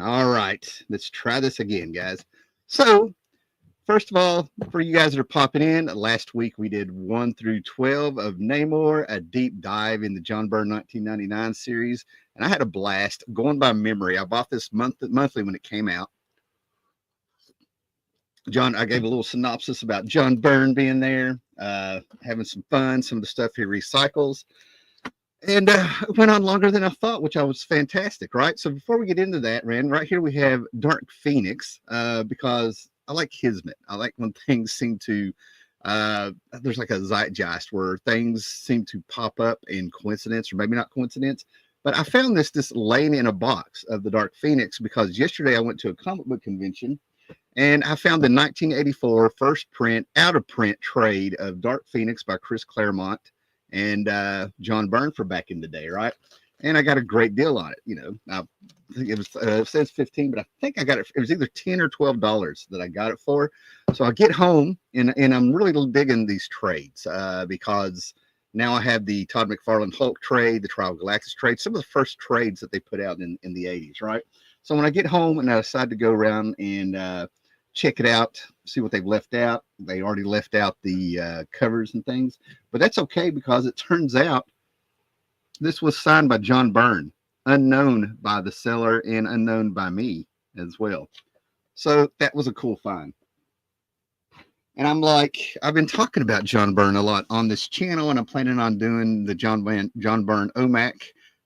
All right, let's try this again, guys. So, first of all, for you guys that are popping in, last week we did 1 through 12 of Namor, a deep dive in the John Byrne 1999 series, and I had a blast going by memory. I bought this monthly when it came out. John, I gave a little synopsis about John Byrne being there, having some fun, some of the stuff he recycles. And it went on longer than I thought, which I was fantastic, right? So before we get into that, Rand, right here we have Dark Phoenix, because I like Kismet. I like when things seem to, there's like a zeitgeist where things seem to pop up in coincidence, or maybe not coincidence. But I found this laying in a box of the Dark Phoenix because yesterday I went to a comic book convention and I found the 1984 first print, out of print trade of Dark Phoenix by Chris Claremont and John Byrne for back in the day, right? And I got a great deal on it. You know, I think it says 15, but I think I got it. It was either $10 or $12 that I got it for. So I get home and I'm really digging these trades because now I have the Todd McFarlane Hulk trade, the Trial Galactus trade, some of the first trades that they put out in the 80s, right? So when I get home and I decide to go around and check it out, see what they've left out. They already left out the covers and things, but that's okay because it turns out this was signed by John Byrne, unknown by the seller and unknown by me as well. So that was a cool find. And I'm like, I've been talking about John Byrne a lot on this channel, and I'm planning on doing the John Byrne OMAC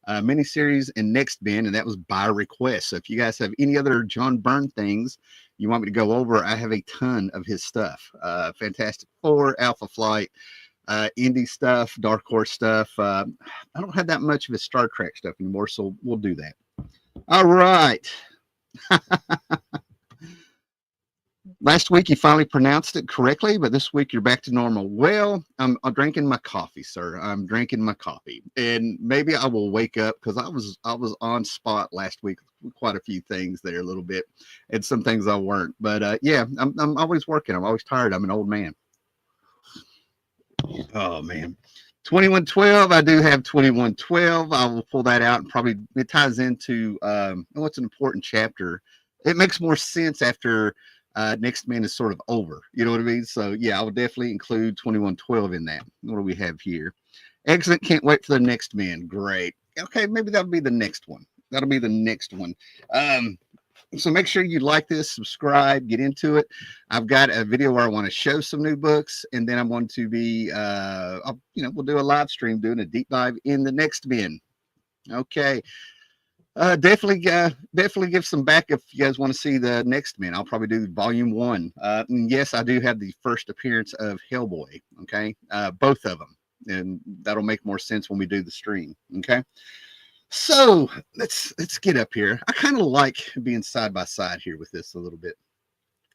miniseries and Next Ben, and that was by request. So if you guys have any other John Byrne things you want me to go over, I have a ton of his stuff. Fantastic Four, Alpha Flight, indie stuff, Dark Horse stuff. I don't have that much of his Star Trek stuff anymore, so we'll do that. All right. Last week you finally pronounced it correctly, but this week you're back to normal. Well, I'm drinking my coffee, sir. I'm drinking my coffee, and maybe I will wake up because I was on spot last week with quite a few things there, a little bit, and some things I weren't. But yeah, I'm always working. I'm always tired. I'm an old man. Oh man. 2112, I do have 2112. I will pull that out and probably it ties into what's an important chapter. It makes more sense after Next Man is sort of over. You know what I mean? So yeah, I will definitely include 2112 in that. What do we have here? Excellent. Can't wait for the Next Man. Great. Okay, maybe that'll be the next one. That'll be the next one. So make sure you like this, subscribe, get into it. I've got a video where I want to show some new books, and then I'm going to be, we'll do a live stream doing a deep dive in the Next bin. Okay. Definitely give some back if you guys want to see the Next Men. I'll probably do volume 1. And yes, I do have the first appearance of Hellboy. Okay. Both of them. And that'll make more sense when we do the stream. Okay. So let's get up here. I kind of like being side by side here with this a little bit.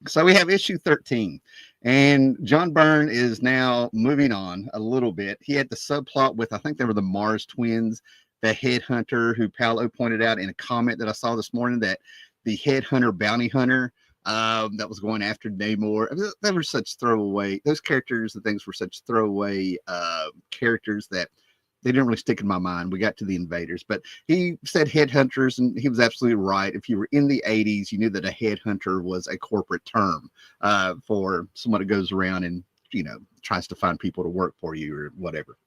So we have issue 13, and John Byrne is now moving on a little bit. He had the subplot with, I think they were the Mars twins, the headhunter, who Paolo pointed out in a comment that I saw this morning, that the headhunter bounty hunter that was going after Namor. They were such throwaway. Those characters and things were such throwaway characters that they didn't really stick in my mind. We got to the invaders, but he said headhunters, and he was absolutely right. If you were in the 80s, you knew that a headhunter was a corporate term for someone that goes around and, tries to find people to work for you or whatever.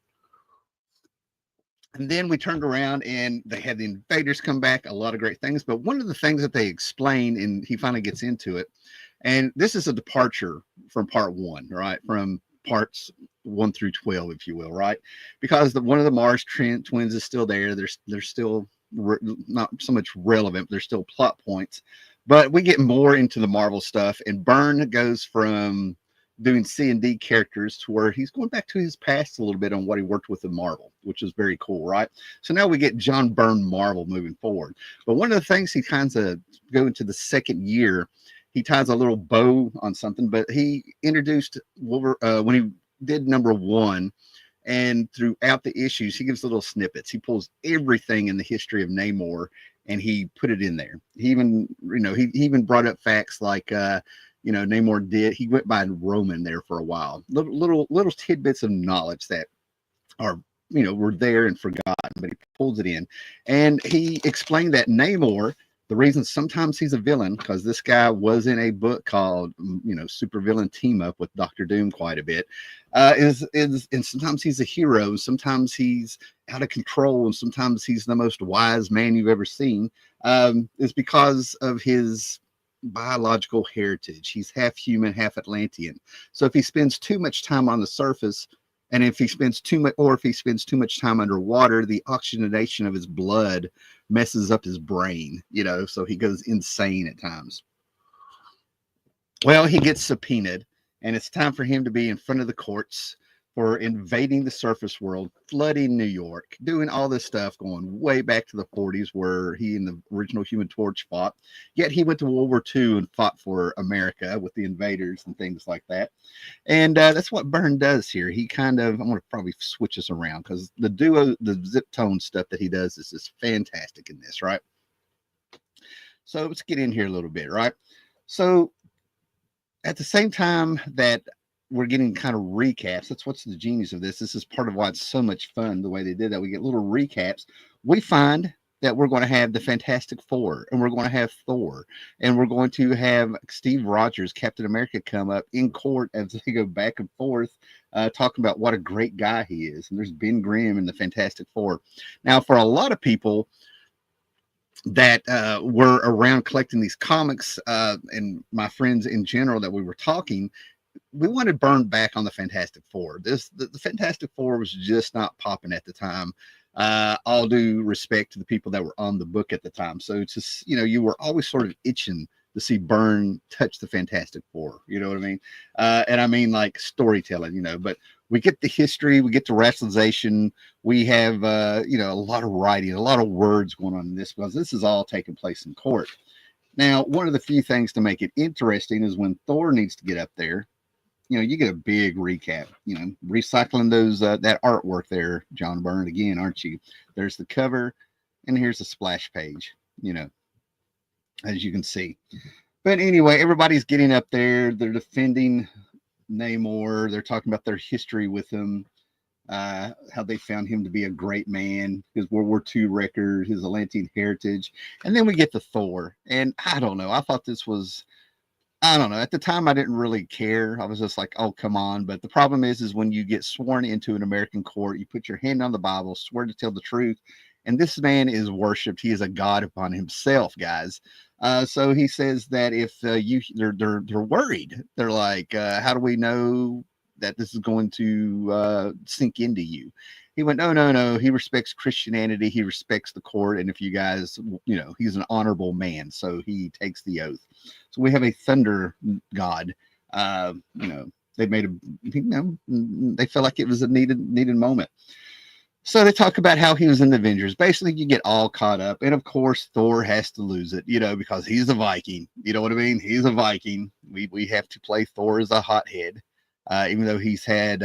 And then we turned around and they had the invaders come back, a lot of great things. But one of the things that they explain, and he finally gets into it, and this is a departure from part 1, right? From parts 1 through 12, if you will, right? Because one of the Mars twins is still there. They're still not so much relevant. They're still plot points. But we get more into the Marvel stuff, and Byrne goes from doing C&D characters to where he's going back to his past a little bit on what he worked with in Marvel, which is very cool, right? So now we get John Byrne Marvel moving forward. But one of the things he kind of go into the second year, he ties a little bow on something, but he introduced when he did number 1, and throughout the issues, he gives little snippets. He pulls everything in the history of Namor and he put it in there. He even, he even brought up facts like, Namor he went by Roman there for a while. Little tidbits of knowledge that are, were there and forgotten, but he pulls it in. And he explained that Namor The reason sometimes he's a villain, because this guy was in a book called, Supervillain Team Up with Doctor Doom quite a bit, and sometimes he's a hero, sometimes he's out of control, and sometimes he's the most wise man you've ever seen. Is because of his biological heritage. He's half human, half Atlantean. So if he spends too much time on the surface, and if he spends too much, or if he spends too much time underwater, the oxygenation of his blood messes up his brain, so he goes insane at times. Well, he gets subpoenaed, and it's time for him to be in front of the courts for invading the surface world, flooding New York, doing all this stuff, going way back to the 40s where he and the original Human Torch fought. Yet he went to World War II and fought for America with the invaders and things like that. And that's what Byrne does here. He kind of, I'm going to probably switch this around because the zip tone stuff that he does is just fantastic in this, right? So let's get in here a little bit, right? So at the same time that we're getting kind of recaps. That's what's the genius of this. This is part of why it's so much fun, the way they did that. We get little recaps. We find that we're going to have the Fantastic Four, and we're going to have Thor, and we're going to have Steve Rogers, Captain America, come up in court as they go back and forth, talking about what a great guy he is. And there's Ben Grimm and the Fantastic Four. Now, for a lot of people that were around collecting these comics, and my friends in general that we were talking, we wanted Byrne back on the Fantastic Four. The Fantastic Four was just not popping at the time. All due respect to the people that were on the book at the time. So it's just, you were always sort of itching to see Byrne touch the Fantastic Four. You know what I mean? And I mean like storytelling, but we get the history, we get the rationalization, we have, a lot of writing, a lot of words going on in this, because this is all taking place in court. Now, one of the few things to make it interesting is when Thor needs to get up there, you get a big recap, recycling those, that artwork there, John Byrne, again, aren't you? There's the cover, and here's the splash page, as you can see. But anyway, everybody's getting up there. They're defending Namor. They're talking about their history with him, how they found him to be a great man, his World War II record, his Atlantean heritage. And then we get to Thor. And I don't know. I thought this was, I don't know. At the time, I didn't really care. I was just like, oh, come on. But the problem is when you get sworn into an American court, you put your hand on the Bible, swear to tell the truth. And this man is worshipped. He is a god upon himself, guys. So he says that if they're worried, they're like, how do we know that this is going to sink into you? He went, no. He respects Christianity. He respects the court. And if you guys, he's an honorable man. So he takes the oath. So we have a thunder god. They made they felt like it was a needed moment. So they talk about how he was in the Avengers. Basically, you get all caught up. And of course, Thor has to lose it, because he's a Viking. You know what I mean? He's a Viking. We have to play Thor as a hothead, even though he's had,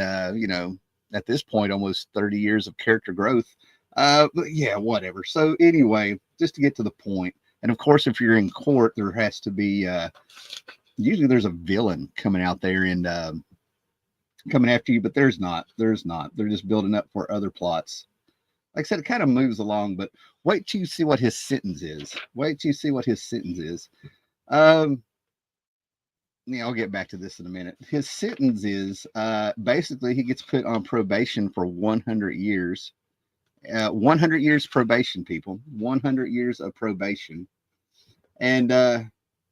at this point, almost 30 years of character growth. But yeah, whatever. So anyway, just to get to the point. And of course, if you're in court, there has to be, usually there's a villain coming out there and coming after you, but there's not. They're just building up for other plots. Like I said, it kind of moves along, but wait till you see what his sentence is. Yeah, I'll get back to this in a minute. His sentence is basically he gets put on probation for 100 years. 100 years probation, people. 100 years of probation. And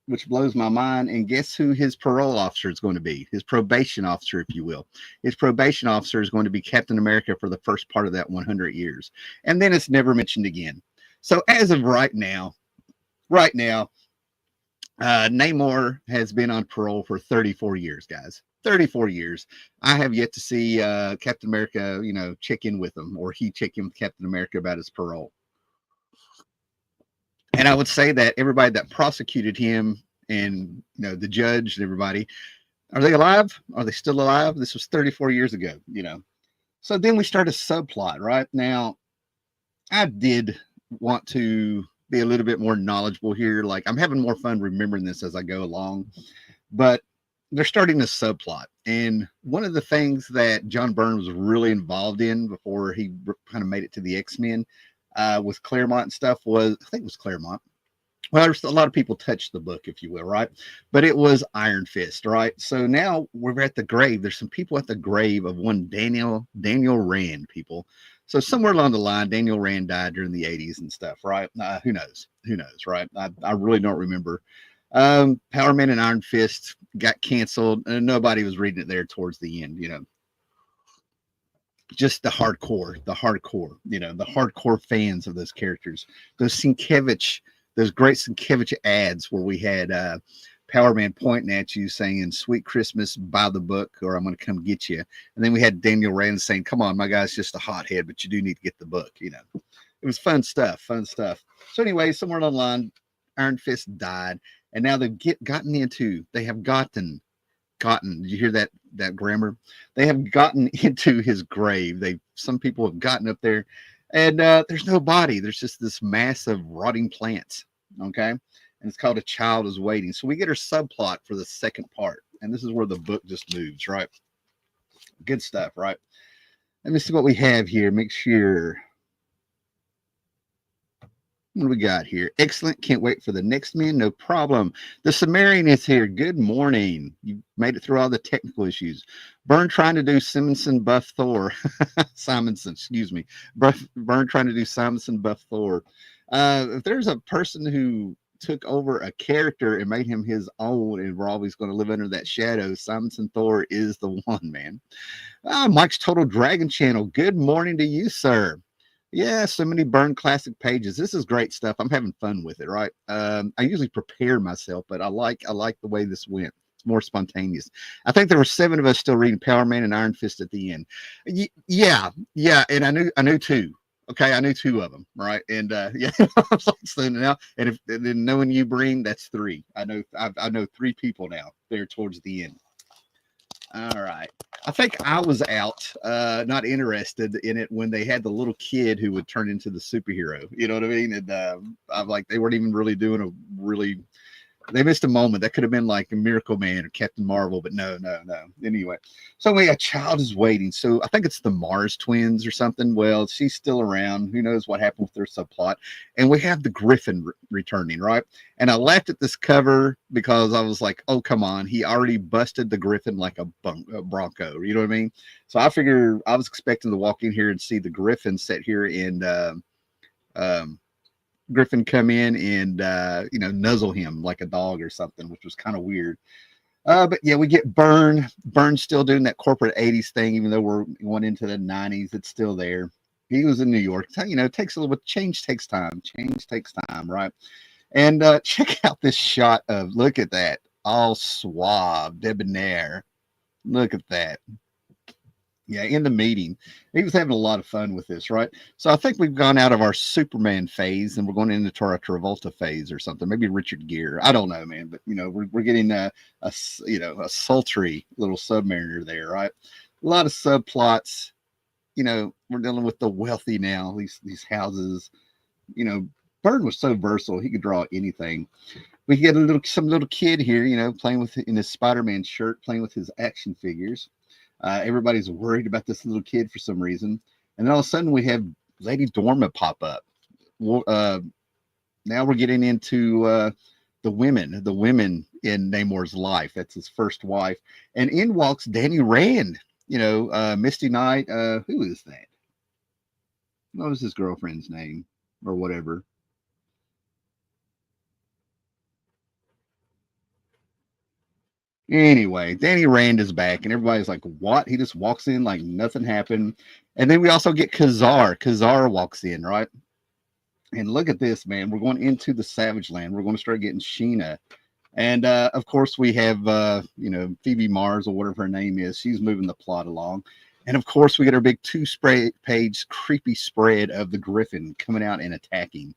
which blows my mind. And guess who his parole officer is going to be? His probation officer, if you will. His probation officer is going to be Captain America for the first part of that 100 years. And then it's never mentioned again. So as of right now, Namor has been on parole for 34 years, guys. 34 years. I have yet to see Captain America, check in with him, or he check in with Captain America about his parole. And I would say that everybody that prosecuted him and, the judge and everybody, are they alive? Are they still alive? This was 34 years ago, So then we start a subplot, right? Now, I did want to be a little bit more knowledgeable here. Like, I'm having more fun remembering this as I go along. But they're starting a subplot. And one of the things that John Byrne was really involved in before he kind of made it to the X-Men, with Claremont and stuff was, I think it was Claremont. Well, there's a lot of people touched the book, if you will, right? But it was Iron Fist, right? So now we're at the grave. There's some people at the grave of one Daniel Rand, people. So somewhere along the line, Daniel Rand died during the 80s and stuff, right? Who knows? Who knows, right? I really don't remember. Power Man and Iron Fist got canceled, and nobody was reading it there towards the end, just the hardcore fans of those characters. Those Sienkiewicz, those great Sienkiewicz ads where we had Power Man pointing at you saying, "Sweet Christmas, buy the book, or I'm going to come get you." And then we had Daniel Rand saying, "Come on, my guy's just a hothead, but you do need to get the book." It was fun stuff, fun stuff. So anyway, somewhere along the line, Iron Fist died, and now they have gotten, did you hear that grammar? They have gotten into his grave. Some people have gotten up there, and there's no body. There's just this mass of rotting plants. Okay, and it's called A Child Is Waiting. So we get our subplot for the second part, and this is where the book just moves, right? Good stuff, right? Let me see what we have here. Make sure. What do we got here? Excellent. Can't wait for the next man. No problem. The Sumerian is here. Good morning. You made it through all the technical issues. Byrne trying to do Simonson buff Thor. Simonson, excuse me. Byrne trying to do Simonson buff Thor. If there's a person who took over a character and made him his own, and we're always going to live under that shadow, Simonson Thor is the one, man. Mike's Total Dragon Channel. Good morning to you, sir. Yeah, so many Byrne classic pages. This is great stuff. I'm having fun with it, right? I usually prepare myself, but I like the way this went. It's more spontaneous. I think there were 7 of us still reading Power Man and Iron Fist at the end. Yeah, and I knew 2. Okay, I knew 2 of them, right? And yeah, so now, and then knowing you, Breen, that's 3. I know 3 people now there towards the end. All right. I think I was out, not interested in it when they had the little kid who would turn into the superhero. You know what I mean? And I'm like, they weren't even really doing they missed a moment. That could have been like a Miracle Man or Captain Marvel, but no. Anyway, so A Child Is Waiting. So I think it's the Mars twins or something. Well, she's still around. Who knows what happened with their subplot? And we have the Griffin returning, right? And I laughed at this cover because I was like, oh, come on. He already busted the Griffin like a Bronco. You know what I mean? So I figure I was expecting to walk in here and see the Griffin sit here and Griffin come in and nuzzle him like a dog or something, which was kind of weird. But yeah, we get Byrne still doing that corporate 80s thing, even though we're going into the 90s. It's still there. He was in New York. It takes a little bit. Change takes time, right? And check out this shot of, look at that, all suave, debonair. Look at that. Yeah, in the meeting, he was having a lot of fun with this, right? So I think we've gone out of our Superman phase and we're going into our Travolta phase or something. Maybe Richard Gere. I don't know, man. But we're getting a sultry little Submariner there, right? A lot of subplots. We're dealing with the wealthy now. These houses. Byrne was so versatile; he could draw anything. We get some little kid here, playing in his Spider-Man shirt, playing with his action figures. Everybody's worried about this little kid for some reason. And then all of a sudden we have Lady Dorma pop up. Now we're getting into the women in Namor's life. That's his first wife. And in walks Danny Rand, Misty Knight. Who is that? What was his girlfriend's name or whatever? Anyway, Danny Rand is back, and everybody's like, what? He just walks in like nothing happened. And then we also get Kazar. Kazar walks in, right? And look at this, man. We're going into the Savage Land. We're going to start getting Sheena. And of course, we have, Phoebe Mars or whatever her name is. She's moving the plot along. And of course, we get our big 2-page creepy spread of the Griffin coming out and attacking.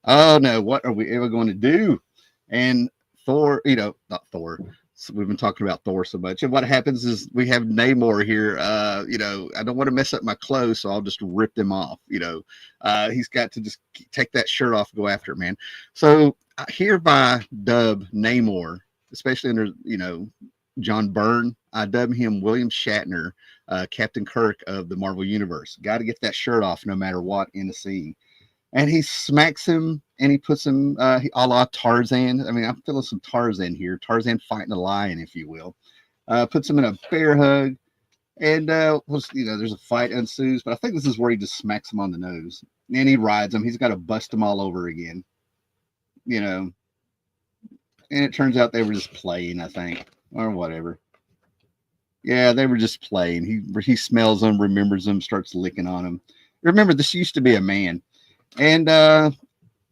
Oh, no. What are we ever going to do? And Thor, not Thor. So we've been talking about Thor so much. And what happens is we have Namor here. I don't want to mess up my clothes, so I'll just rip them off. He's got to just take that shirt off and go after it, man. So I hereby dub Namor, especially under, John Byrne. I dub him William Shatner, Captain Kirk of the Marvel Universe. Got to get that shirt off no matter what in the scene. and he smacks him and he puts him a la Tarzan. I mean, I'm feeling some Tarzan here. Tarzan fighting a lion, if you will. Puts him in a bear hug, and there's a fight ensues. But I think this is where he just smacks him on the nose, and he rides him. He's got to bust him all over again, you know. And it turns out they were just playing, I think, or whatever. Yeah, they were just playing. He smells them, remembers them, starts licking on them. Remember, this used to be a man, and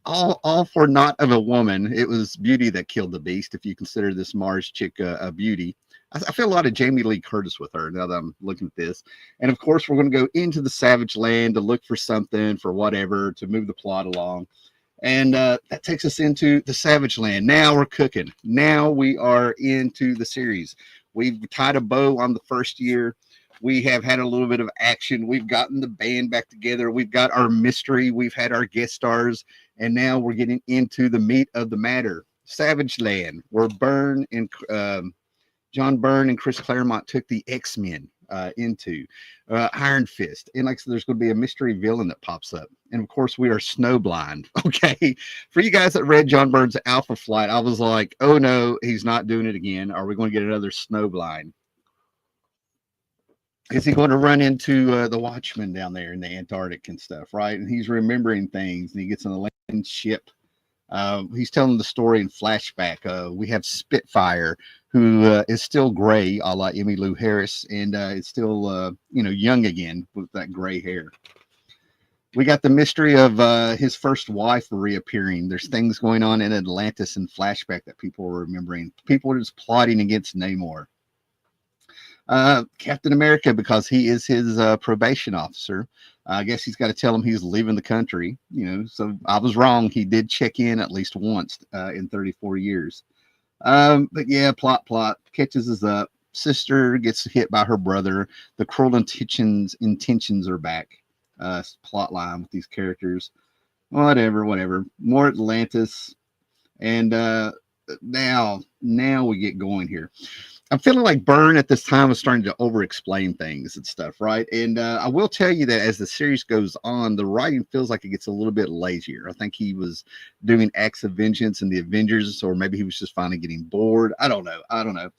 all for not of a woman. It was beauty that killed the beast. If you consider this Mars chick a beauty, I feel a lot of Jamie Lee Curtis with her now that I'm looking at this. And of course, we're going to go into the Savage Land to look for something, for whatever, to move the plot along. And that takes us into the Savage Land. Now we're cooking. Now we are into the series. We've tied a bow on the first year. We have had a little bit of action. We've gotten the band back together. We've got our mystery. We've had our guest stars. And now we're getting into the meat of the matter. Savage Land, where Byrne and John Byrne and Chris Claremont took the X-Men into Iron Fist. And like I said, there's going to be a mystery villain that pops up. And of course, we are snowblind. Okay. For you guys that read John Byrne's Alpha Flight, I was like, oh no, he's not doing it again. Are we going to get another snowblind? Is he going to run into the Watchmen down there in the Antarctic and stuff, right? And he's remembering things, and he gets on the land ship. He's telling the story in flashback. We have Spitfire, who is still gray, a la Emmylou Harris, and is still, young again with that gray hair. We got the mystery of his first wife reappearing. There's things going on in Atlantis in flashback that people are remembering. People are just plotting against Namor. Captain America, because he is his probation officer. I guess he's got to tell him he's leaving the country, so I was wrong. He did check in at least once in 34 years. But yeah, plot catches us up. Sister gets hit by her brother. The cruel intentions are back. Plot line with these characters. Whatever. More Atlantis. And now we get going here. I'm feeling like Byrne at this time was starting to over-explain things and stuff, right? And I will tell you that as the series goes on, the writing feels like it gets a little bit lazier. I think he was doing Acts of Vengeance and the Avengers, or maybe he was just finally getting bored. I don't know.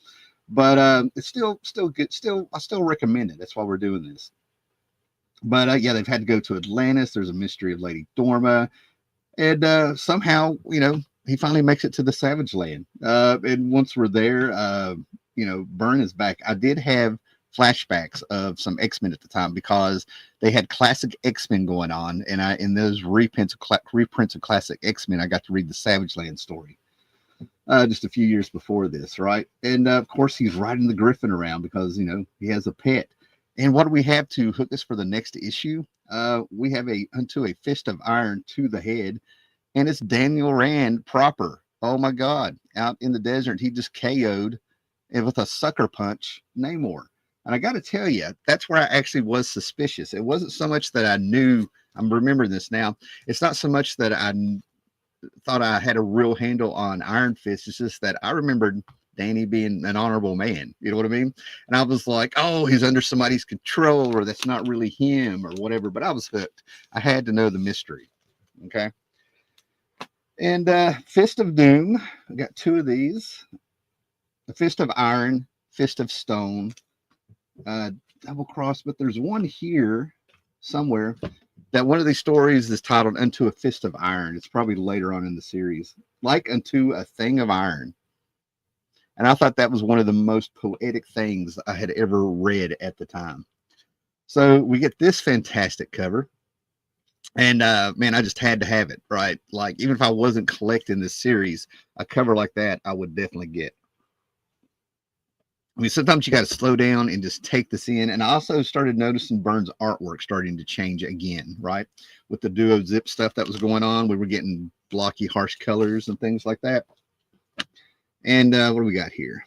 But it's still good. I still recommend it. That's why we're doing this. But yeah, they've had to go to Atlantis. There's a mystery of Lady Dorma. And somehow, he finally makes it to the Savage Land. And once we're there, Byrne is back. I did have flashbacks of some X-Men at the time because they had classic X-Men going on, and in those reprints of classic X-Men, I got to read the Savage Land story just a few years before this, right? And of course, he's riding the Griffin around because he has a pet. And what do we have to hook us for the next issue? We have unto a fist of iron to the head, and it's Daniel Rand proper. Oh my God! Out in the desert, he just KO'd. And with a sucker punch, Namor. And I got to tell you, that's where I actually was suspicious. It wasn't so much that I knew, I'm remembering this now. It's not so much that I thought I had a real handle on Iron Fist. It's just that I remembered Danny being an honorable man. You know what I mean? And I was like, oh, he's under somebody's control, or that's not really him, or whatever. But I was hooked. I had to know the mystery. Okay. And Fist of Doom. I got two of these. The Fist of Iron, Fist of Stone, double cross, but there's one here somewhere that one of these stories is titled Unto a Fist of Iron. It's probably later on in the series, like Unto a Thing of Iron. And I thought that was one of the most poetic things I had ever read at the time. So we get this fantastic cover. And man, I just had to have it, right? Like, even if I wasn't collecting this series, a cover like that, I would definitely get. I mean, sometimes you got to slow down and just take this in. And I also started noticing Byrne's artwork starting to change again, right? With the duo zip stuff that was going on, we were getting blocky, harsh colors and things like that. And what do we got here?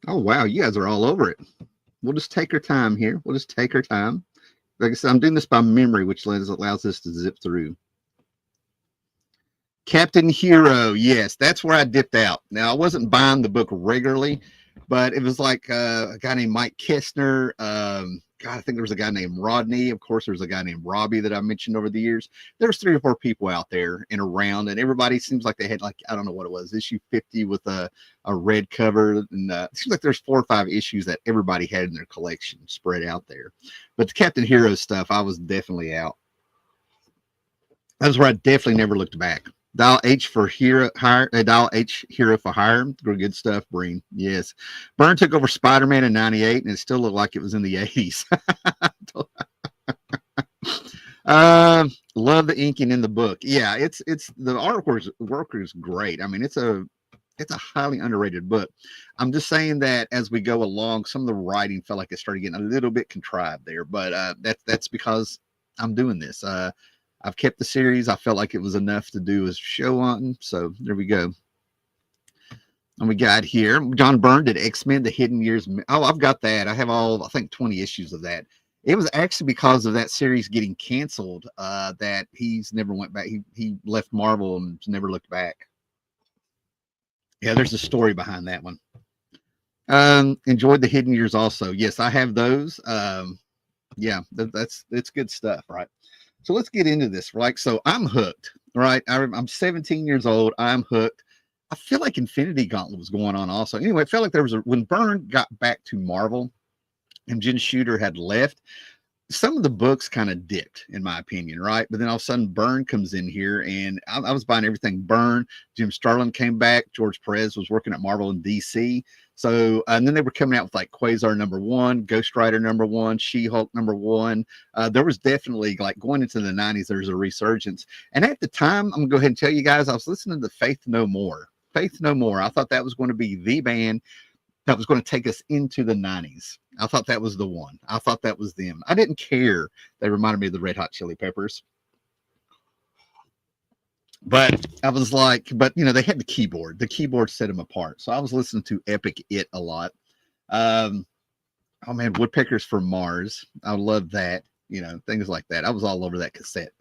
Oh, wow. You guys are all over it. We'll just take our time here. We'll just take our time. Like I said, I'm doing this by memory, which allows us to zip through. Captain Hero, yes, that's where I dipped out. Now, I wasn't buying the book regularly, but it was like a guy named Mike Kestner. God, I think there was a guy named Rodney. Of course, there's a guy named Robbie that I mentioned over the years. There's 3 or 4 people out there and around, and everybody seems like they had, like, I don't know what it was, issue 50 with a red cover. And it seems like there's 4 or 5 issues that everybody had in their collection spread out there. But the Captain Hero stuff, I was definitely out. That's where I definitely never looked back. Dial H for hero, hire. Dial H hero for hire. Good stuff, Breen. Yes, Byrne took over Spider-Man in '98, and it still looked like it was in the '80s. Love the inking in the book. Yeah, it's the artwork is great. I mean, it's a highly underrated book. I'm just saying that as we go along, some of the writing felt like it started getting a little bit contrived there, but that's because I'm doing this. I've kept the series. I felt like it was enough to do a show on. So there we go. And we got here, John Byrne did X-Men, The Hidden Years. Oh, I've got that. I have I think 20 issues of that. It was actually because of that series getting canceled that he's never went back. He left Marvel and never looked back. Yeah, there's a story behind that one. Enjoyed The Hidden Years also. Yes, I have those. Yeah, that's good stuff, right? So let's get into this, right? So I'm hooked, right? I'm 17 years old. I'm hooked. I feel like Infinity Gauntlet was going on also. Anyway, it felt like there was when Byrne got back to Marvel and Jen Shooter had left, some of the books kind of dipped, in my opinion, right? But then all of a sudden, Byrne comes in here, and I was buying everything Byrne. Jim Starlin came back. George Perez was working at Marvel and DC. So, and then they were coming out with like Quasar #1, Ghost Rider #1, She-Hulk #1. There was definitely, like, going into the 90s, there was a resurgence. And at the time, I'm going to go ahead and tell you guys, I was listening to Faith No More. Faith No More. I thought that was going to be the band that was going to take us into the 90s. I thought that was the one. I thought that was them. I didn't care. They reminded me of the Red Hot Chili Peppers. But I was like, but you know, they had the keyboard. The keyboard set them apart. So I was listening to Epic It a lot. Oh man, Woodpeckers from Mars. I love that. You know, things like that. I was all over that cassette.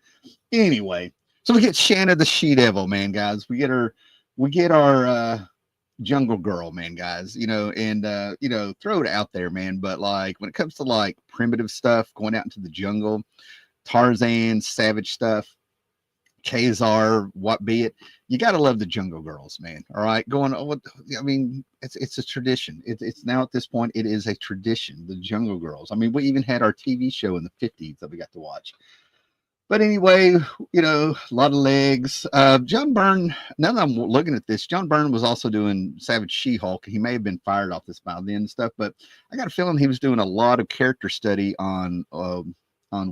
Anyway, so we get Shanna the She-Devil, man, guys. We get our Jungle Girl, man, guys. You know, and you know, throw it out there, man. But like when it comes to like primitive stuff, going out into the jungle, Tarzan, savage stuff, Kazar, what be it, you got to love the Jungle Girls, man. All right, I mean, it's a tradition. It's now at this point, it is a tradition. The Jungle Girls. I mean, we even had our TV show in the '50s that we got to watch. But anyway, you know, a lot of legs. John Byrne, now that I'm looking at this, John Byrne was also doing Savage She-Hulk. He may have been fired off this by then and stuff, but I got a feeling he was doing a lot of character study on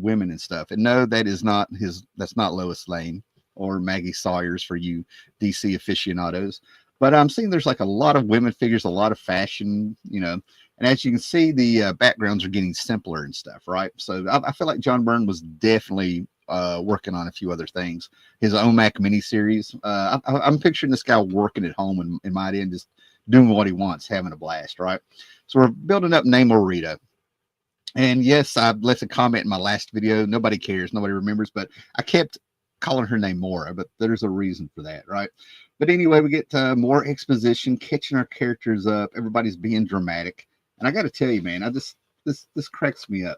women and stuff. And no, that's not Lois Lane or Maggie Sawyers for you DC aficionados. But I'm seeing there's like a lot of women figures, a lot of fashion, you know. And as you can see, the backgrounds are getting simpler and stuff, right? So I feel like John Byrne was definitely working on a few other things. His OMAC miniseries. I'm picturing this guy working at home in my end, just doing what he wants, having a blast, right? So we're building up Namor Rita. And yes, I left a comment in my last video. Nobody cares. Nobody remembers. But I kept calling her name Mora, but there's a reason for that, right? But anyway, we get more exposition, catching our characters up. Everybody's being dramatic. And I got to tell you, man, this cracks me up.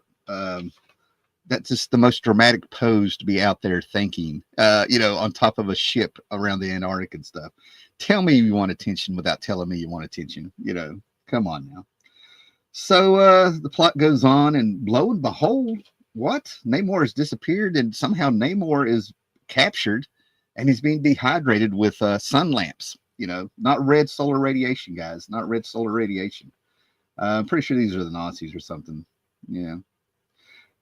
That's just the most dramatic pose to be out there thinking, you know, on top of a ship around the Antarctic and stuff. Tell me you want attention without telling me you want attention. You know, come on now. So the plot goes on, and lo and behold, what? Namor has disappeared, and somehow Namor is captured, and he's being dehydrated with sun lamps. You know, not red solar radiation, guys. Not red solar radiation. I'm pretty sure these are the Nazis or something. Yeah.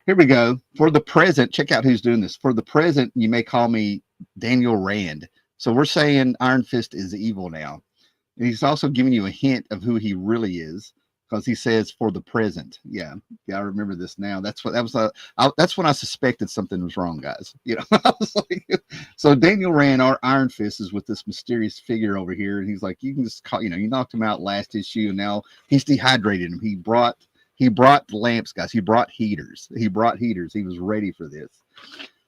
Here we go. For the present, check out who's doing this. For the present, you may call me Daniel Rand. So we're saying Iron Fist is evil now. And he's also giving you a hint of who he really is, because he says for the present. Yeah, I remember this now. That's when I suspected something was wrong, guys. You know, I was like, so Daniel Rand, our Iron Fist, is with this mysterious figure over here, and he's like, you can just call, you know, you knocked him out last issue, and now he's dehydrated him. He brought lamps, guys. He brought heaters. He was ready for this.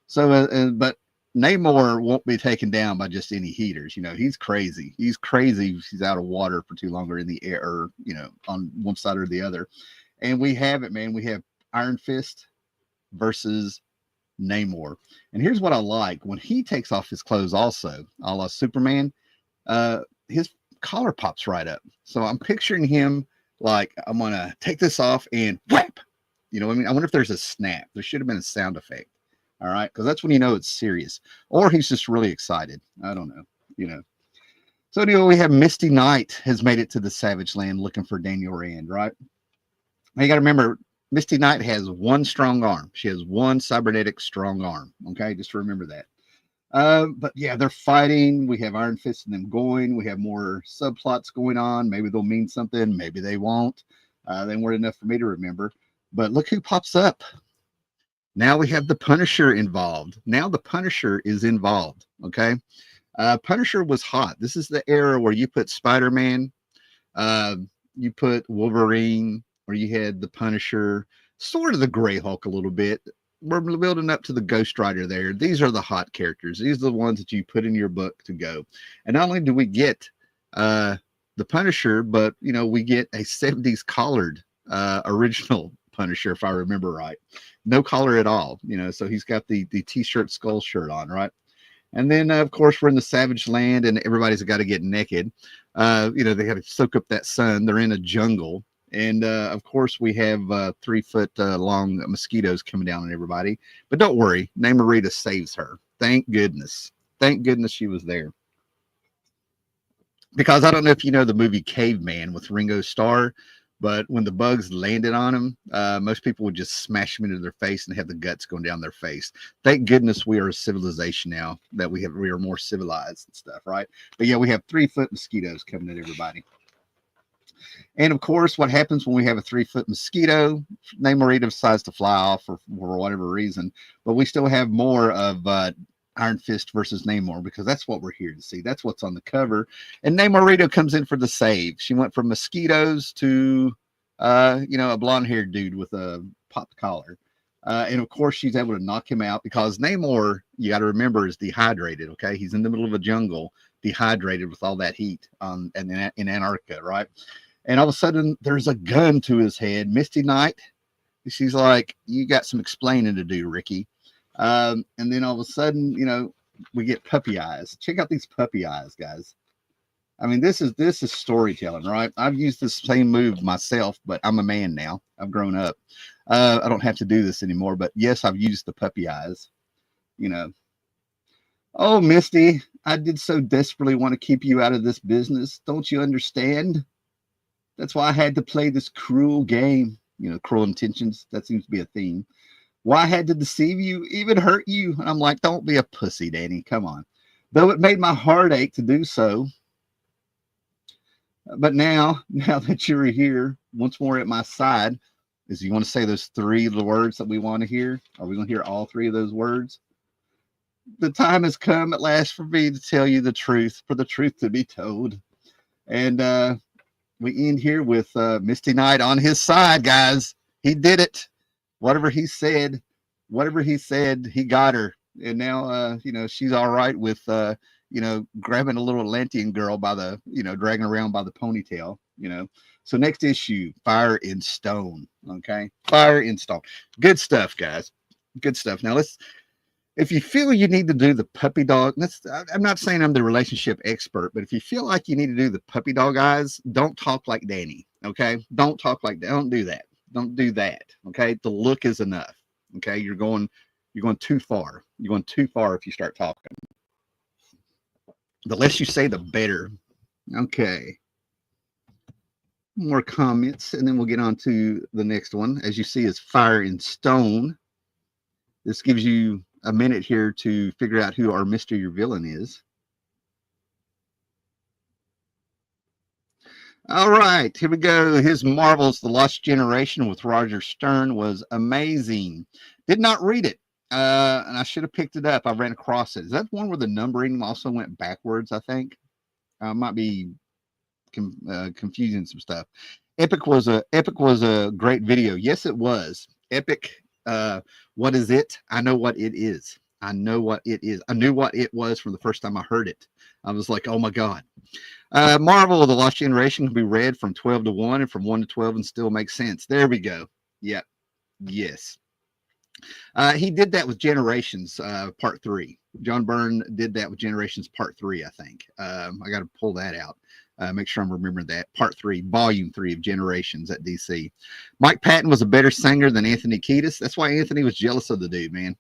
So, but Namor won't be taken down by just any heaters. You know, he's crazy. He's out of water for too long, or in the air, or, you know, on one side or the other. And we have it, man. We have Iron Fist versus Namor. And here's what I like. When he takes off his clothes also, a la Superman, his collar pops right up. So I'm picturing him like, I'm going to take this off and whap. You know what I mean? I wonder if there's a snap. There should have been a sound effect. All right. Because that's when you know it's serious. Or he's just really excited. I don't know. You know. So anyway, we have Misty Knight has made it to the Savage Land looking for Daniel Rand, right? Now you got to remember, Misty Knight has one strong arm. She has one cybernetic strong arm. Okay, just remember that. But yeah, they're fighting. We have Iron Fist and them going. We have more subplots going on. Maybe they'll mean something. Maybe they won't. They weren't enough for me to remember. But look who pops up. Now we have the Punisher involved. Now the Punisher is involved. Okay. Punisher was hot. This is the era where you put Spider-Man, you put Wolverine, or you had the Punisher, sort of the Gray Hulk a little bit. We're building up to the Ghost Rider there. These are the hot characters. These are the ones that you put in your book to go. And not only do we get the Punisher, but you know, we get a 70s collared original Punisher, if I remember right. No collar at all, you know, so he's got the t-shirt skull shirt on, right? And then, of course, we're in the Savage Land and everybody's got to get naked. You know, they got to soak up that sun. They're in a jungle. And, of course, we have 3 foot long mosquitoes coming down on everybody. But don't worry, Namorita saves her. Thank goodness. Thank goodness she was there. Because I don't know if you know the movie Caveman with Ringo Starr, but when the bugs landed on him, most people would just smash them into their face and have the guts going down their face. Thank goodness we are a civilization now that we are more civilized and stuff, right? But yeah, we have 3 foot mosquitoes coming at everybody. And of course, what happens when we have a 3 foot mosquito? Namorita decides to fly off for whatever reason, but we still have more of Iron Fist versus Namor, because that's what we're here to see. That's what's on the cover. And Namorita comes in for the save. She went from mosquitoes to, you know, a blonde-haired dude with a popped collar. And of course, she's able to knock him out because Namor, you got to remember, is dehydrated. Okay, he's in the middle of a jungle, dehydrated with all that heat in Antarctica, right? And all of a sudden, there's a gun to his head. Misty Knight, she's like, "You got some explaining to do, Ricky." And then all of a sudden, you know, we get puppy eyes. Check out these puppy eyes, guys. I mean, this is storytelling, right? I've used this same move myself, but I'm a man now. I've grown up. I don't have to do this anymore, but yes, I've used the puppy eyes, you know. Oh, Misty, I did so desperately want to keep you out of this business. Don't you understand? That's why I had to play this cruel game. You know, cruel intentions. That seems to be a theme. Why I had to deceive you, even hurt you. And I'm like, don't be a pussy, Danny. Come on. Though it made my heart ache to do so. But now that you're here, once more at my side, is you want to say those 3 words that we want to hear? Are we going to hear all 3 of those words? The time has come at last for me to tell you the truth, for the truth to be told. And we end here with Misty Knight on his side, guys. He did it. Whatever he said, he got her. And now, you know, she's all right with, you know, grabbing a little Atlantean girl by the, you know, dragging around by the ponytail, you know. So next issue, Fire in Stone. Okay. Fire in Stone. Good stuff, guys. Good stuff. Now if you feel you need to do the puppy dog, I'm not saying I'm the relationship expert, but if you feel like you need to do the puppy dog eyes, don't talk like Danny. Okay. Don't talk like that. Don't do that. Don't do that. Okay. The look is enough. Okay. You're going too far. You're going too far if you start talking. The less you say, the better. Okay. More comments, and then we'll get on to the next one. As you see, is Fire in Stone. This gives you a minute here to figure out who our mystery villain is. All right, here we go. His Marvel's The Lost Generation with Roger Stern was amazing. Did not read it, and I should have picked it up. I ran across it. Is that one where the numbering also went backwards, I think? Might be confusing some stuff. Epic was a great video. Yes, it was. Epic. What is it? I know what it is. I know what it is. I knew what it was from the first time I heard it. I was like, oh my God. Marvel, The Lost Generation can be read from 12 to 1 and from 1 to 12 and still make sense. There we go. Yep. Yes. He did that with Generations Part 3. John Byrne did that with Generations Part 3, I think. I got to pull that out. Make sure I'm remembering that. Part 3, Volume 3 of Generations at DC. Mike Patton was a better singer than Anthony Kiedis. That's why Anthony was jealous of the dude, man.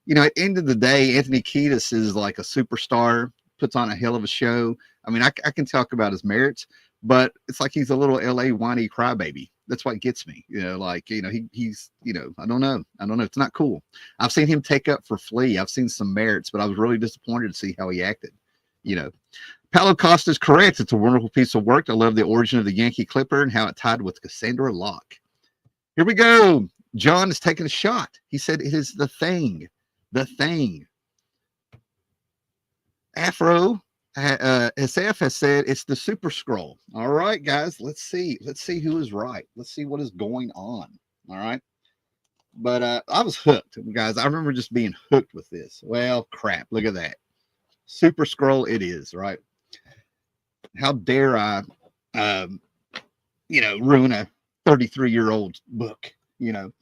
You know, at the end of the day, Anthony Kiedis is like a superstar, puts on a hell of a show. I mean, I can talk about his merits, but it's like he's a little LA whiny crybaby. That's what gets me. You know, like, you know, he's, you know, I don't know. It's not cool. I've seen him take up for Flea. I've seen some merits, but I was really disappointed to see how he acted. You know, Paulo Costa is correct. It's a wonderful piece of work. I love the origin of the Yankee Clipper and how it tied with Cassandra Locke. Here we go. John is taking a shot. He said it is the thing. The thing. Afro SF has said it's the Super Scroll. All right, guys, let's see who is right. Let's see what is going on. All right, but I was hooked, guys. I remember just being hooked with this. Well, crap, look at that. Super Scroll it is, right? How dare I you know, ruin a 33-year-old book, you know.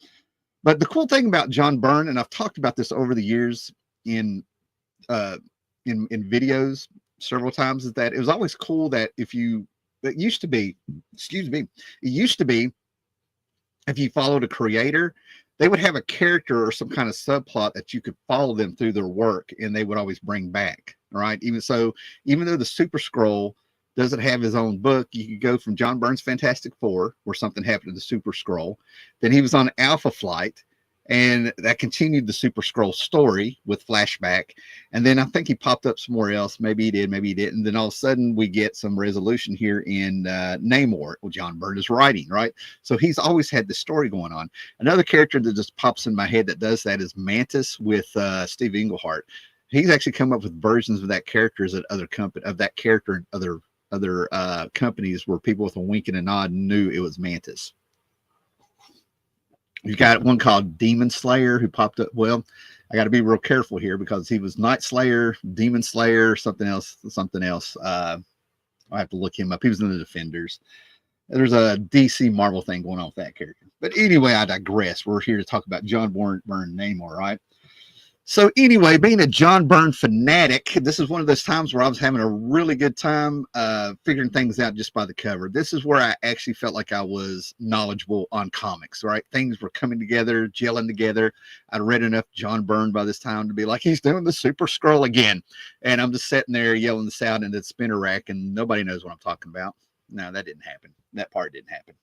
But the cool thing about John Byrne, and I've talked about this over the years in videos several times, is that it was always cool that it used to be if you followed a creator, they would have a character or some kind of subplot that you could follow them through their work, and they would always bring back, right? Even though the Super Scroll doesn't have his own book, you could go from John Byrne's Fantastic Four, where something happened to the Super Scroll. Then he was on Alpha Flight, and that continued the Super Scroll story with flashback. And then I think he popped up somewhere else. Maybe he did, maybe he didn't. And then all of a sudden we get some resolution here in Namor, what John Byrne is writing, right? So he's always had the story going on. Another character that just pops in my head that does that is Mantis with Steve Englehart. He's actually come up with versions of that character at other other companies where people with a wink and a nod knew it was Mantis. You've got one called Demon Slayer who popped up. Well, I got to be real careful here because he was Night Slayer, Demon Slayer, something else. I'll have to look him up. He was in the Defenders. There's a DC Marvel thing going on with that character. But anyway, I digress. We're here to talk about John Byrne Namor, right? So anyway, being a John Byrne fanatic, this is one of those times where I was having a really good time figuring things out just by the cover. This is where I actually felt like I was knowledgeable on comics, right? Things were coming together, gelling together. I'd read enough John Byrne by this time to be like, he's doing the Super Scroll again. And I'm just sitting there yelling this out into the spinner rack, and nobody knows what I'm talking about. No, that didn't happen. That part didn't happen.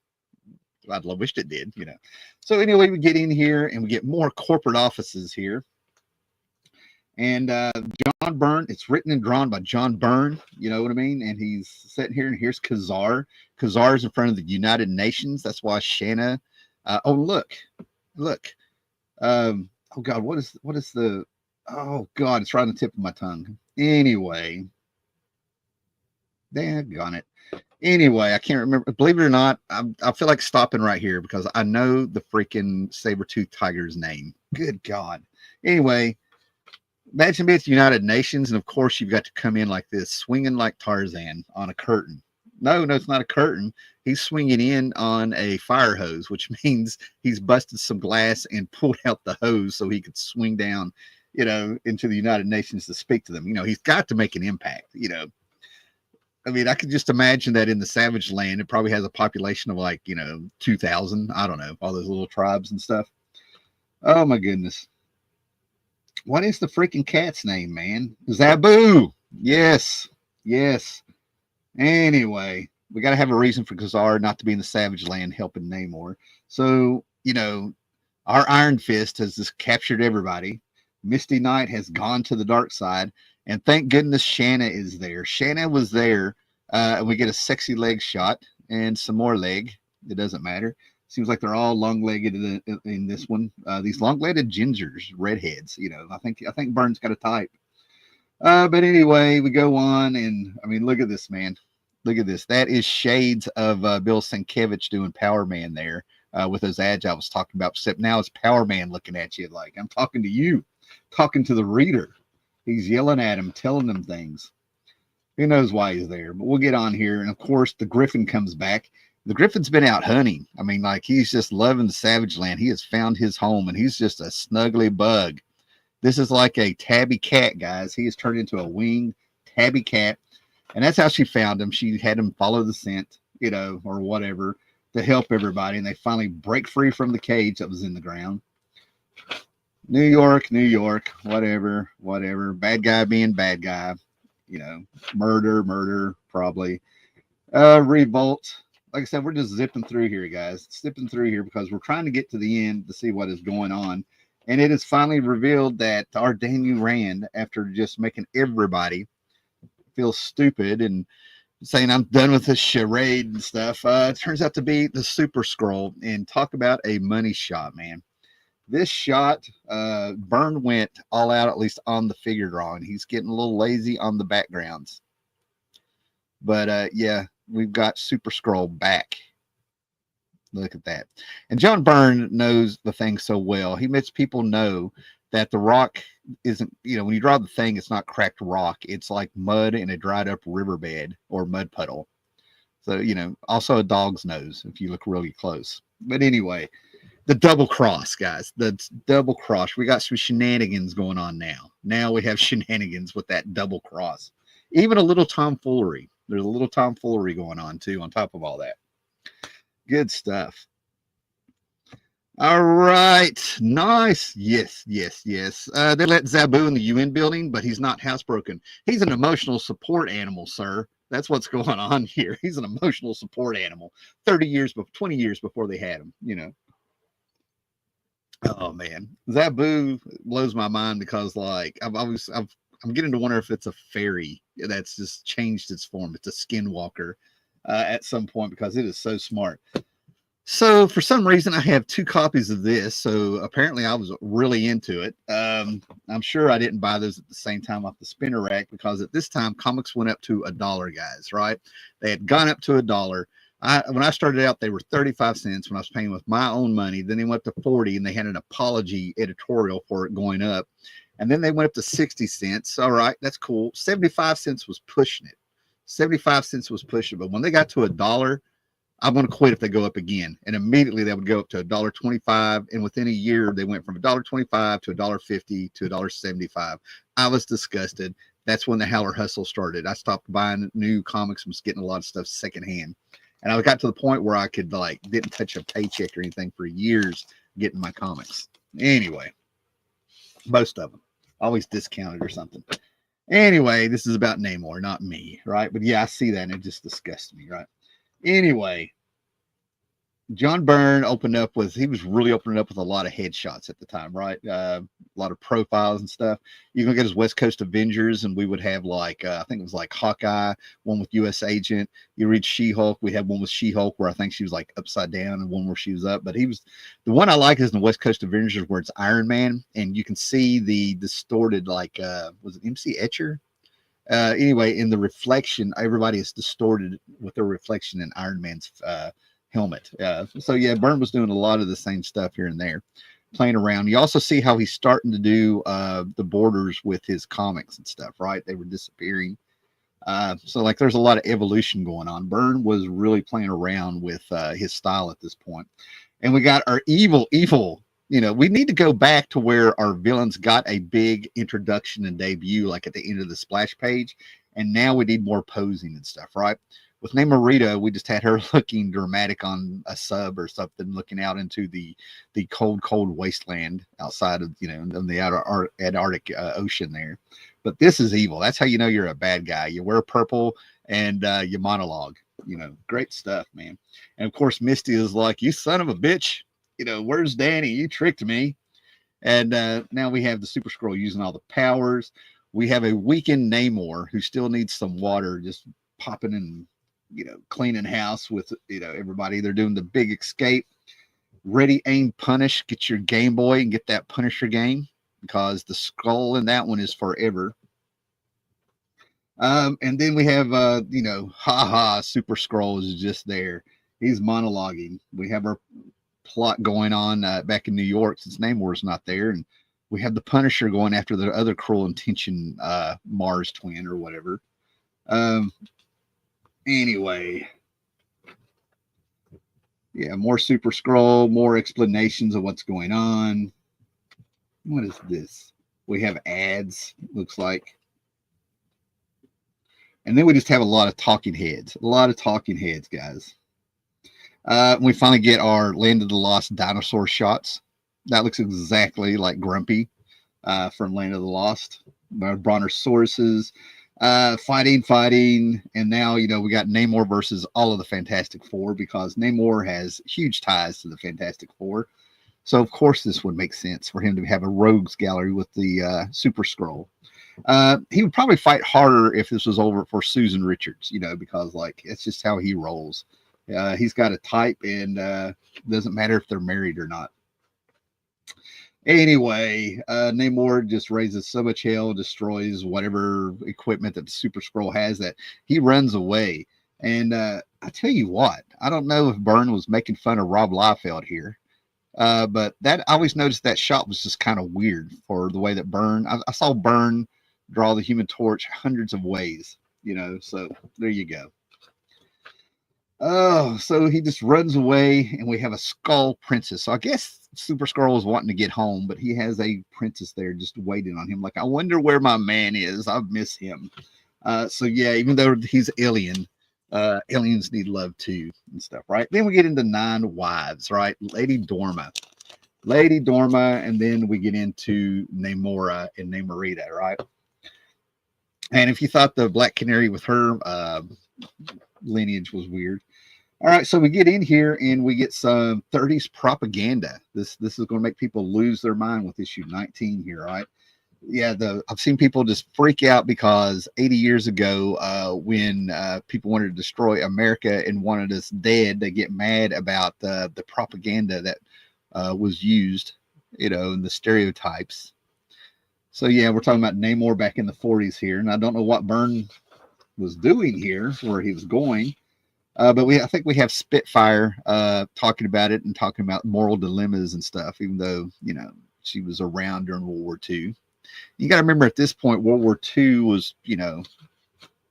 I'd wished it did, you know. So anyway, we get in here and we get more corporate offices here. And John Byrne, it's written and drawn by John Byrne, you know what I mean? And he's sitting here, and here's Kazar. Kazar's in front of the United Nations. That's why Shanna. Oh, look. Oh God, what is the? Oh God, it's right on the tip of my tongue. Anyway, daggone it. Anyway, I can't remember. Believe it or not, I feel like stopping right here because I know the freaking saber-toothed tiger's name. Good God. Anyway. Imagine being at the United Nations, and of course you've got to come in like this, swinging like Tarzan on a curtain. No, it's not a curtain. He's swinging in on a fire hose, which means he's busted some glass and pulled out the hose so he could swing down, you know, into the United Nations to speak to them. You know, he's got to make an impact, you know. I mean, I could just imagine that in the Savage Land, it probably has a population of like, you know, 2,000. I don't know, all those little tribes and stuff. Oh, my goodness. What is the freaking cat's name, man? Zabu. Yes. Anyway, we got to have a reason for Kazar not to be in the Savage Land helping Namor. So, you know, our Iron Fist has just captured everybody. Misty Knight has gone to the dark side. And thank goodness Shanna is there. Shanna was there. And we get a sexy leg shot and some more leg. It doesn't matter. Seems like they're all long-legged in this one. These long-legged gingers, redheads. You know, I think Byrne's got a type. But anyway, we go on, and I mean, look at this, man. Look at this. That is shades of Bill Sienkiewicz doing Power Man there with those ads I was talking about. Except now it's Power Man looking at you like I'm talking to you, talking to the reader. He's yelling at him, telling them things. Who knows why he's there? But we'll get on here, and of course, the Griffin comes back. The Griffin's been out hunting. I mean, like, he's just loving the savage land. He has found his home, and he's just a snuggly bug. This is like a tabby cat, guys. He has turned into a winged tabby cat, and that's how she found him. She had him follow the scent, you know, or whatever, to help everybody, and they finally break free from the cage that was in the ground. New York, New York, whatever, whatever. Bad guy being bad guy, you know, murder, probably. Revolt. Like I said, we're just zipping through here, guys. Zipping through here because we're trying to get to the end to see what is going on. And it is finally revealed that our Daniel Rand, after just making everybody feel stupid and saying I'm done with this charade and stuff, turns out to be the Super Scroll. And talk about a money shot, man. This shot, Byrne went all out, at least on the figure drawing. He's getting a little lazy on the backgrounds. But yeah, we've got Super Scroll back. Look at that. And John Byrne knows the thing so well. He makes people know that the rock isn't, you know, when you draw the thing, it's not cracked rock. It's like mud in a dried up riverbed or mud puddle. So, you know, also a dog's nose if you look really close. But anyway, the double cross, guys. The double cross. We got some shenanigans going on now. Now we have shenanigans with that double cross. Even a little tomfoolery. There's a little tomfoolery going on, too, on top of all that. Good stuff. All right. Nice. Yes, yes, yes. They let Zabu in the UN building, but he's not housebroken. He's an emotional support animal, sir. That's what's going on here. He's an emotional support animal. 30 years, 20 years before they had him, you know. Oh, man. Zabu blows my mind because, like, I'm getting to wonder if it's a fairy that's just changed its form. It's a skinwalker at some point because it is so smart. So for some reason, I have 2 copies of this. So apparently I was really into it. I'm sure I didn't buy those at the same time off the spinner rack because at this time comics went up to $1, guys, right? They had gone up to $1. When I started out, they were 35 cents when I was paying with my own money. Then they went up to 40 and they had an apology editorial for it going up. And then they went up to 60 cents. All right, that's cool. 75 cents was pushing it. 75 cents was pushing it. But when they got to $1, I'm going to quit if they go up again. And immediately they would go up to $1.25. And within a year, they went from $1.25 to $1.50 to $1.75. I was disgusted. That's when the Howler Hustle started. I stopped buying new comics and was getting a lot of stuff secondhand. And I got to the point where I could, like, didn't touch a paycheck or anything for years getting my comics. Anyway, most of them always discounted or something. Anyway, this is about Namor, not me, right? But yeah, I see that and it just disgusts me, right? Anyway, John Byrne he was really opening up with a lot of headshots at the time, right? A lot of profiles and stuff. You can get his West Coast Avengers, and we would have like, I think it was like Hawkeye, one with U.S. Agent. You read She-Hulk, we had one with She-Hulk where I think she was like upside down and one where she was up. But the one I like is in the West Coast Avengers where it's Iron Man, and you can see the distorted, like, was it MC Etcher? Anyway, in the reflection, everybody is distorted with their reflection in Iron Man's helmet. So yeah, Byrne was doing a lot of the same stuff here and there, playing around. You also see how he's starting to do the borders with his comics and stuff, right? They were disappearing. So like there's a lot of evolution going on. Byrne was really playing around with his style at this point. And we got our evil, you know, we need to go back to where our villains got a big introduction and debut, like at the end of the splash page. And now we need more posing and stuff, right? With Namorita, we just had her looking dramatic on a sub or something, looking out into the cold wasteland outside of, you know, in the outer Antarctic Ocean there. But this is evil. That's how you know you're a bad guy. You wear purple and you monologue. You know, great stuff, man. And of course, Misty is like, "You son of a bitch. You know, where's Danny? You tricked me." And now we have the Super Scroll using all the powers. We have a weakened Namor who still needs some water, just popping and, you know, cleaning house with, you know, everybody. They're doing the big escape. Ready, aim, punish. Get your Game Boy and get that Punisher game because the skull in that one is forever. And then we have, you know, Super Scroll is just there. He's monologuing. We have our plot going on back in New York since Namor's not there. And we have the Punisher going after the other Cruel Intention Mars twin or whatever. Anyway, Yeah, more Super Scroll, more explanations of what's going on. What is this? We have ads, looks like. And then we just have a lot of talking heads. A lot of talking heads, guys. We finally get our Land of the Lost dinosaur shots. That looks exactly like Grumpy from Land of the Lost. Our Brontosauruses fighting. And now, we got Namor versus all of the Fantastic Four because Namor has huge ties to the Fantastic Four. So, of course, this would make sense for him to have a rogues gallery with the Super Scroll. He would probably fight harder if this was over for Susan Richards, because it's just how he rolls. He's got a type, and doesn't matter if they're married or not. Anyway, Namor just raises so much hell, destroys whatever equipment that the Super Scroll has, that he runs away. And I tell you what, I don't know if Byrne was making fun of Rob Liefeld here. But I always noticed that shot was just kind of weird for the way that Byrne. I saw Byrne draw the Human Torch hundreds of ways, so there you go. Oh, so he just runs away, and we have a Skull Princess. So I guess Super Skrull is wanting to get home, but he has a princess there just waiting on him. Like, I wonder where my man is. I miss him. So yeah, even though he's alien, aliens need love too and stuff, right? Then we get into 9 wives, right? Lady Dorma, and then we get into Namora and Namorita, right? And if you thought the Black Canary with her lineage was weird, all right, so we get in here and we get some 30s propaganda. This is going to make people lose their mind with issue 19 here, right? Yeah, I've seen people just freak out because 80 years ago, when people wanted to destroy America and wanted us dead, they get mad about the propaganda that was used, and the stereotypes. So yeah, we're talking about Namor back in the 40s here, and I don't know what Byrne was doing here, where he was going, but I think we have Spitfire talking about it and talking about moral dilemmas and stuff, even though she was around during World War II. You got to remember at this point, World War II was,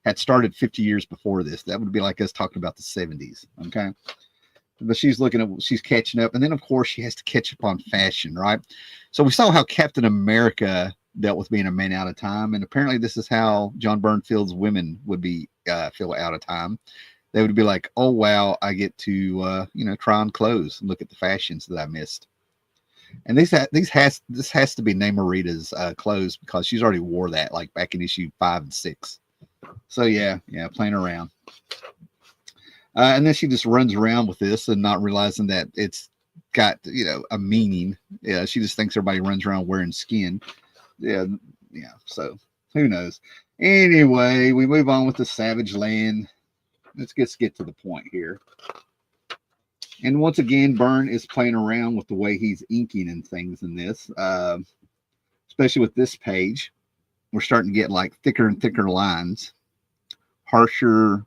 had started 50 years before this. That would be like us talking about the 70s. Okay. But she's catching up. And then, of course, she has to catch up on fashion, right? So we saw how Captain America dealt with being a man out of time. And apparently this is how John Byrne feels women would be feel out of time. They would be like, oh, wow, I get to, try on clothes and look at the fashions that I missed. And this has to be Namorita's clothes because she's already wore that like back in issue 5 and 6. So yeah, playing around. And then she just runs around with this and not realizing that it's got a meaning. Yeah, she just thinks everybody runs around wearing skin. Yeah. So who knows? Anyway, we move on with the Savage Land. Let's get to the point here. And once again, Byrne is playing around with the way he's inking and things in this, especially with this page. We're starting to get like thicker and thicker lines, harsher,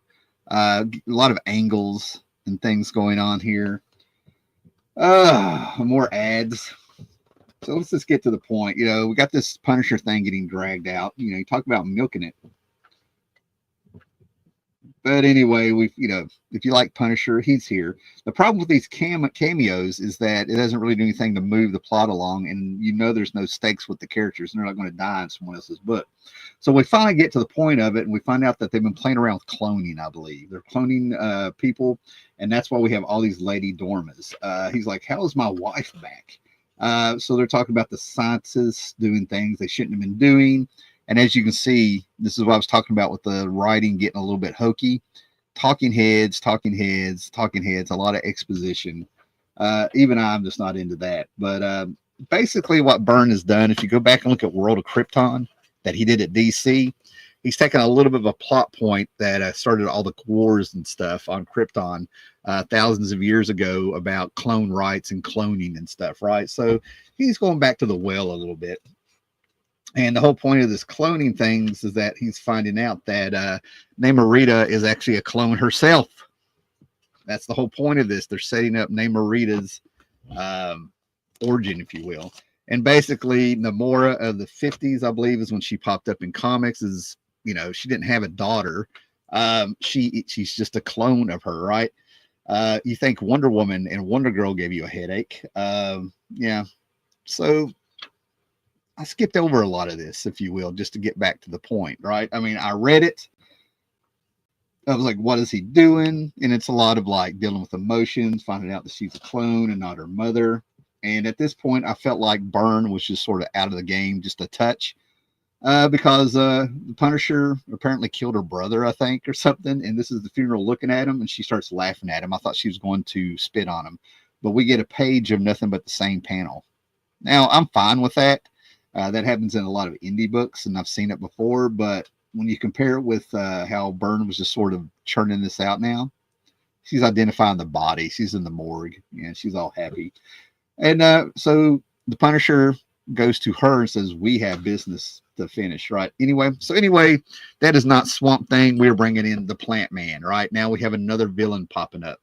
a lot of angles and things going on here. More ads. So let's just get to the point. We got this Punisher thing getting dragged out. You talk about milking it. But anyway, if you like Punisher, he's here. The problem with these cameos is that it doesn't really do anything to move the plot along, and there's no stakes with the characters, and they're not going to die in someone else's book. So we finally get to the point of it, and we find out that they've been playing around with cloning, I believe. They're cloning people, and that's why we have all these Lady Dormas. He's like, how is my wife back? So they're talking about the scientists doing things they shouldn't have been doing. And as you can see, this is what I was talking about with the writing getting a little bit hokey. Talking heads, a lot of exposition. Even I'm just not into that. But basically what Byrne has done, if you go back and look at World of Krypton that he did at DC, he's taken a little bit of a plot point that started all the wars and stuff on Krypton thousands of years ago about clone rights and cloning and stuff, right? So he's going back to the well a little bit. And the whole point of this cloning things is that he's finding out that Namorita is actually a clone herself. That's the whole point of this. They're setting up Namorita's origin, if you will. And basically, Namora of the 50s, I believe, is when she popped up in comics. Is she didn't have a daughter. She's just a clone of her, right? You think Wonder Woman and Wonder Girl gave you a headache. Yeah. So I skipped over a lot of this, if you will, just to get back to the point, right? I mean, I read it. I was like, what is he doing? And it's a lot of like dealing with emotions, finding out that she's a clone and not her mother. And at this point, I felt like Byrne was just sort of out of the game just a touch because the Punisher apparently killed her brother, I think, or something. And this is the funeral looking at him, and she starts laughing at him. I thought she was going to spit on him. But we get a page of nothing but the same panel. Now, I'm fine with that. That happens in a lot of indie books, and I've seen it before. But when you compare it with how Byrne was just sort of churning this out now, she's identifying the body. She's in the morgue, and she's all happy. And so the Punisher goes to her and says, we have business to finish, right? Anyway, that is not Swamp Thing. We're bringing in the Plant Man, right? Now we have another villain popping up.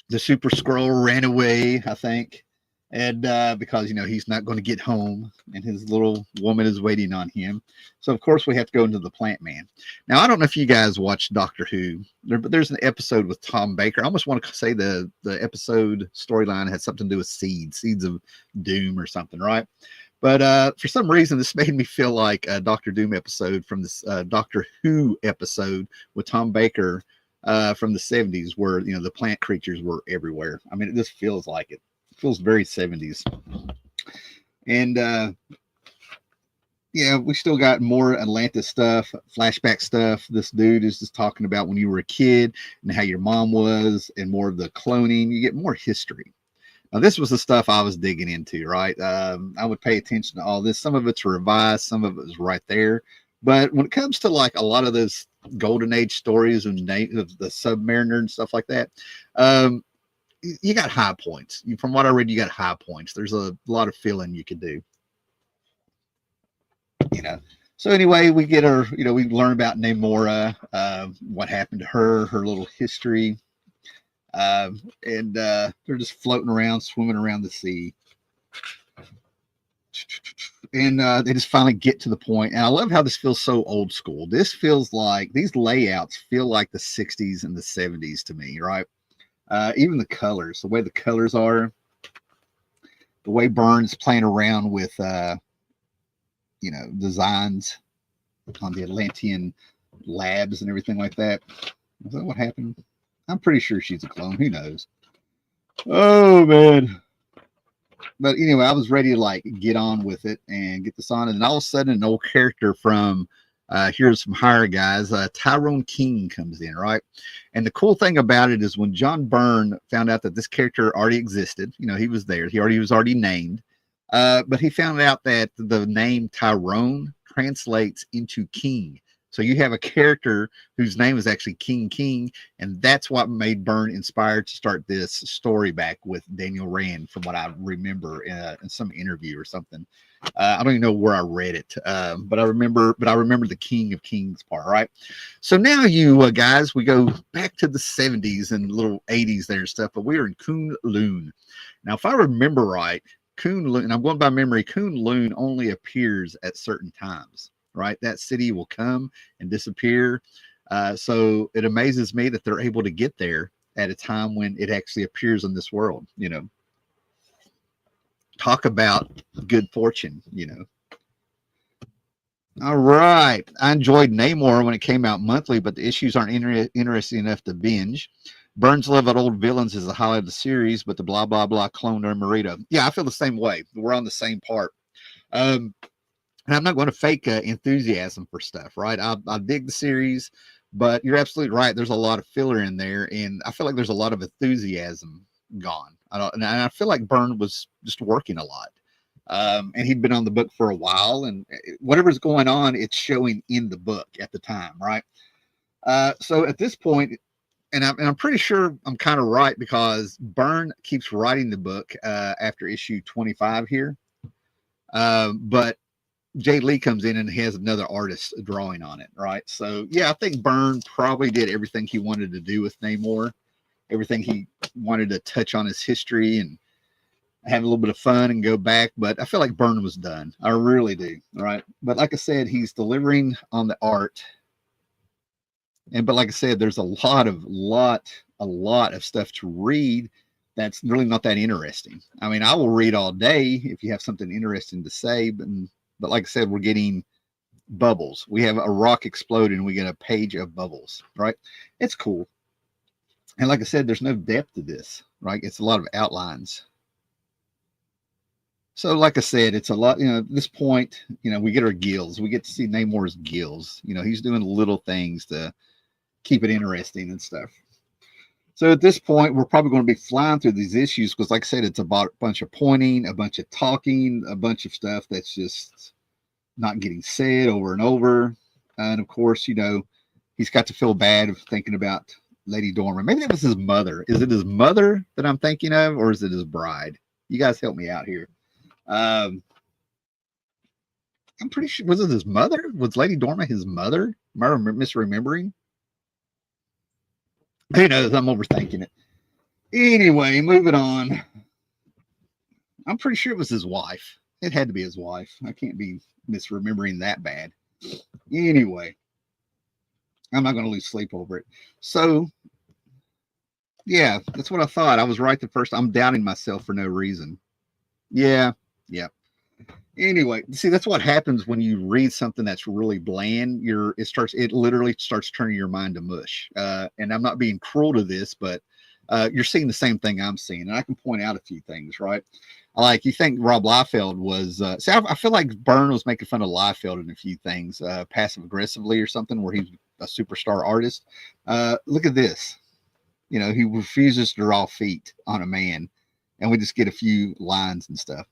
The Super Skrull ran away, I think. And because, he's not going to get home and his little woman is waiting on him. So, of course, we have to go into the Plant Man. Now, I don't know if you guys watch Doctor Who, but there's an episode with Tom Baker. I almost want to say the episode storyline had something to do with seeds of doom or something, right? But for some reason, this made me feel like a Doctor Doom episode from this Doctor Who episode with Tom Baker from the 70s where, the plant creatures were everywhere. I mean, it just feels like it. Feels very 70s. And yeah, we still got more Atlantis stuff, flashback stuff. This dude is just talking about when you were a kid and how your mom was, and more of the cloning. You get more history. Now, this was the stuff I was digging into, right? I would pay attention to all this. Some of it's revised, some of it is right there. But when it comes to like a lot of those Golden Age stories of the Submariner and stuff like that, you got high points. From what I read, you got high points. There's a lot of filling you could do. So anyway, we get her, we learn about Namora, what happened to her little history. And they're just floating around, swimming around the sea. And they just finally get to the point. And I love how this feels so old school. This feels like, these layouts feel like the 60s and the 70s to me, right? Even the colors, the way the colors are, the way Byrne's playing around with, designs on the Atlantean labs and everything like that. Is that what happened? I'm pretty sure she's a clone. Who knows? Oh, man. But anyway, I was ready to like get on with it and get this on. And all of a sudden, an old character from here's some higher guys. Tyrone King comes in, right? And the cool thing about it is when John Byrne found out that this character already existed, he was there. He was already named. But he found out that the name Tyrone translates into king. So you have a character whose name is actually King, and that's what made Byrne inspired to start this story back with Daniel Rand, from what I remember in some interview or something. I don't even know where I read it, but I remember the King of Kings part, right? So now you guys, we go back to the 70s and little 80s there and stuff, but we are in Kunlun. Now, if I remember right, Kunlun, and I'm going by memory, Kunlun only appears at certain times. Right, that city will come and disappear. So it amazes me that they're able to get there at a time when it actually appears in this world. Talk about good fortune. All right, I enjoyed Namor when it came out monthly, but the issues aren't interesting enough to binge. Byrne's love of old villains is the highlight of the series, but the blah blah blah clone or Marita. Yeah, I feel the same way. We're on the same part. And I'm not going to fake enthusiasm for stuff, right? I dig the series, but you're absolutely right. There's a lot of filler in there, and I feel like there's a lot of enthusiasm gone. And I feel like Byrne was just working a lot, and he'd been on the book for a while, and whatever's going on, it's showing in the book at the time, right? So at this point, and I'm pretty sure I'm kind of right because Byrne keeps writing the book after issue 25 here, but Jay Lee comes in and has another artist drawing on it, right? So, yeah, I think Byrne probably did everything he wanted to do with Namor, everything he wanted to touch on his history and have a little bit of fun and go back. But I feel like Byrne was done. I really do, right? But like I said, he's delivering on the art But like I said, there's a lot of stuff to read that's really not that interesting. I mean, I will read all day if you have something interesting to say, but like I said, we're getting bubbles. We have a rock explode and we get a page of bubbles, right? It's cool. And like I said, there's no depth to this, right? It's a lot of outlines. So, like I said, it's a lot. At this point, we get our gills. We get to see Namor's gills. He's doing little things to keep it interesting and stuff. So at this point, we're probably going to be flying through these issues because, like I said, it's about a bunch of pointing, a bunch of talking, a bunch of stuff that's just not getting said over and over. And of course, he's got to feel bad of thinking about Lady Dormer. Maybe that was his mother. Is it his mother that I'm thinking of, or is it his bride? You guys help me out here. I'm pretty sure, was it his mother? Was Lady Dormer his mother? Am I misremembering? Who knows? I'm overthinking it. Anyway, moving on. I'm pretty sure it was his wife. It had to be his wife. I can't be misremembering that bad. Anyway, I'm not going to lose sleep over it. So, yeah, that's what I thought. I was right the first. I'm doubting myself for no reason. Yeah. Anyway, see, that's what happens when you read something that's really bland. It literally starts turning your mind to mush. And I'm not being cruel to this, but you're seeing the same thing I'm seeing, and I can point out a few things, right? Like, you think Rob Liefeld was. See, I feel like Byrne was making fun of Liefeld in a few things, passive aggressively or something, where he's a superstar artist. Look at this. He refuses to draw feet on a man, and we just get a few lines and stuff.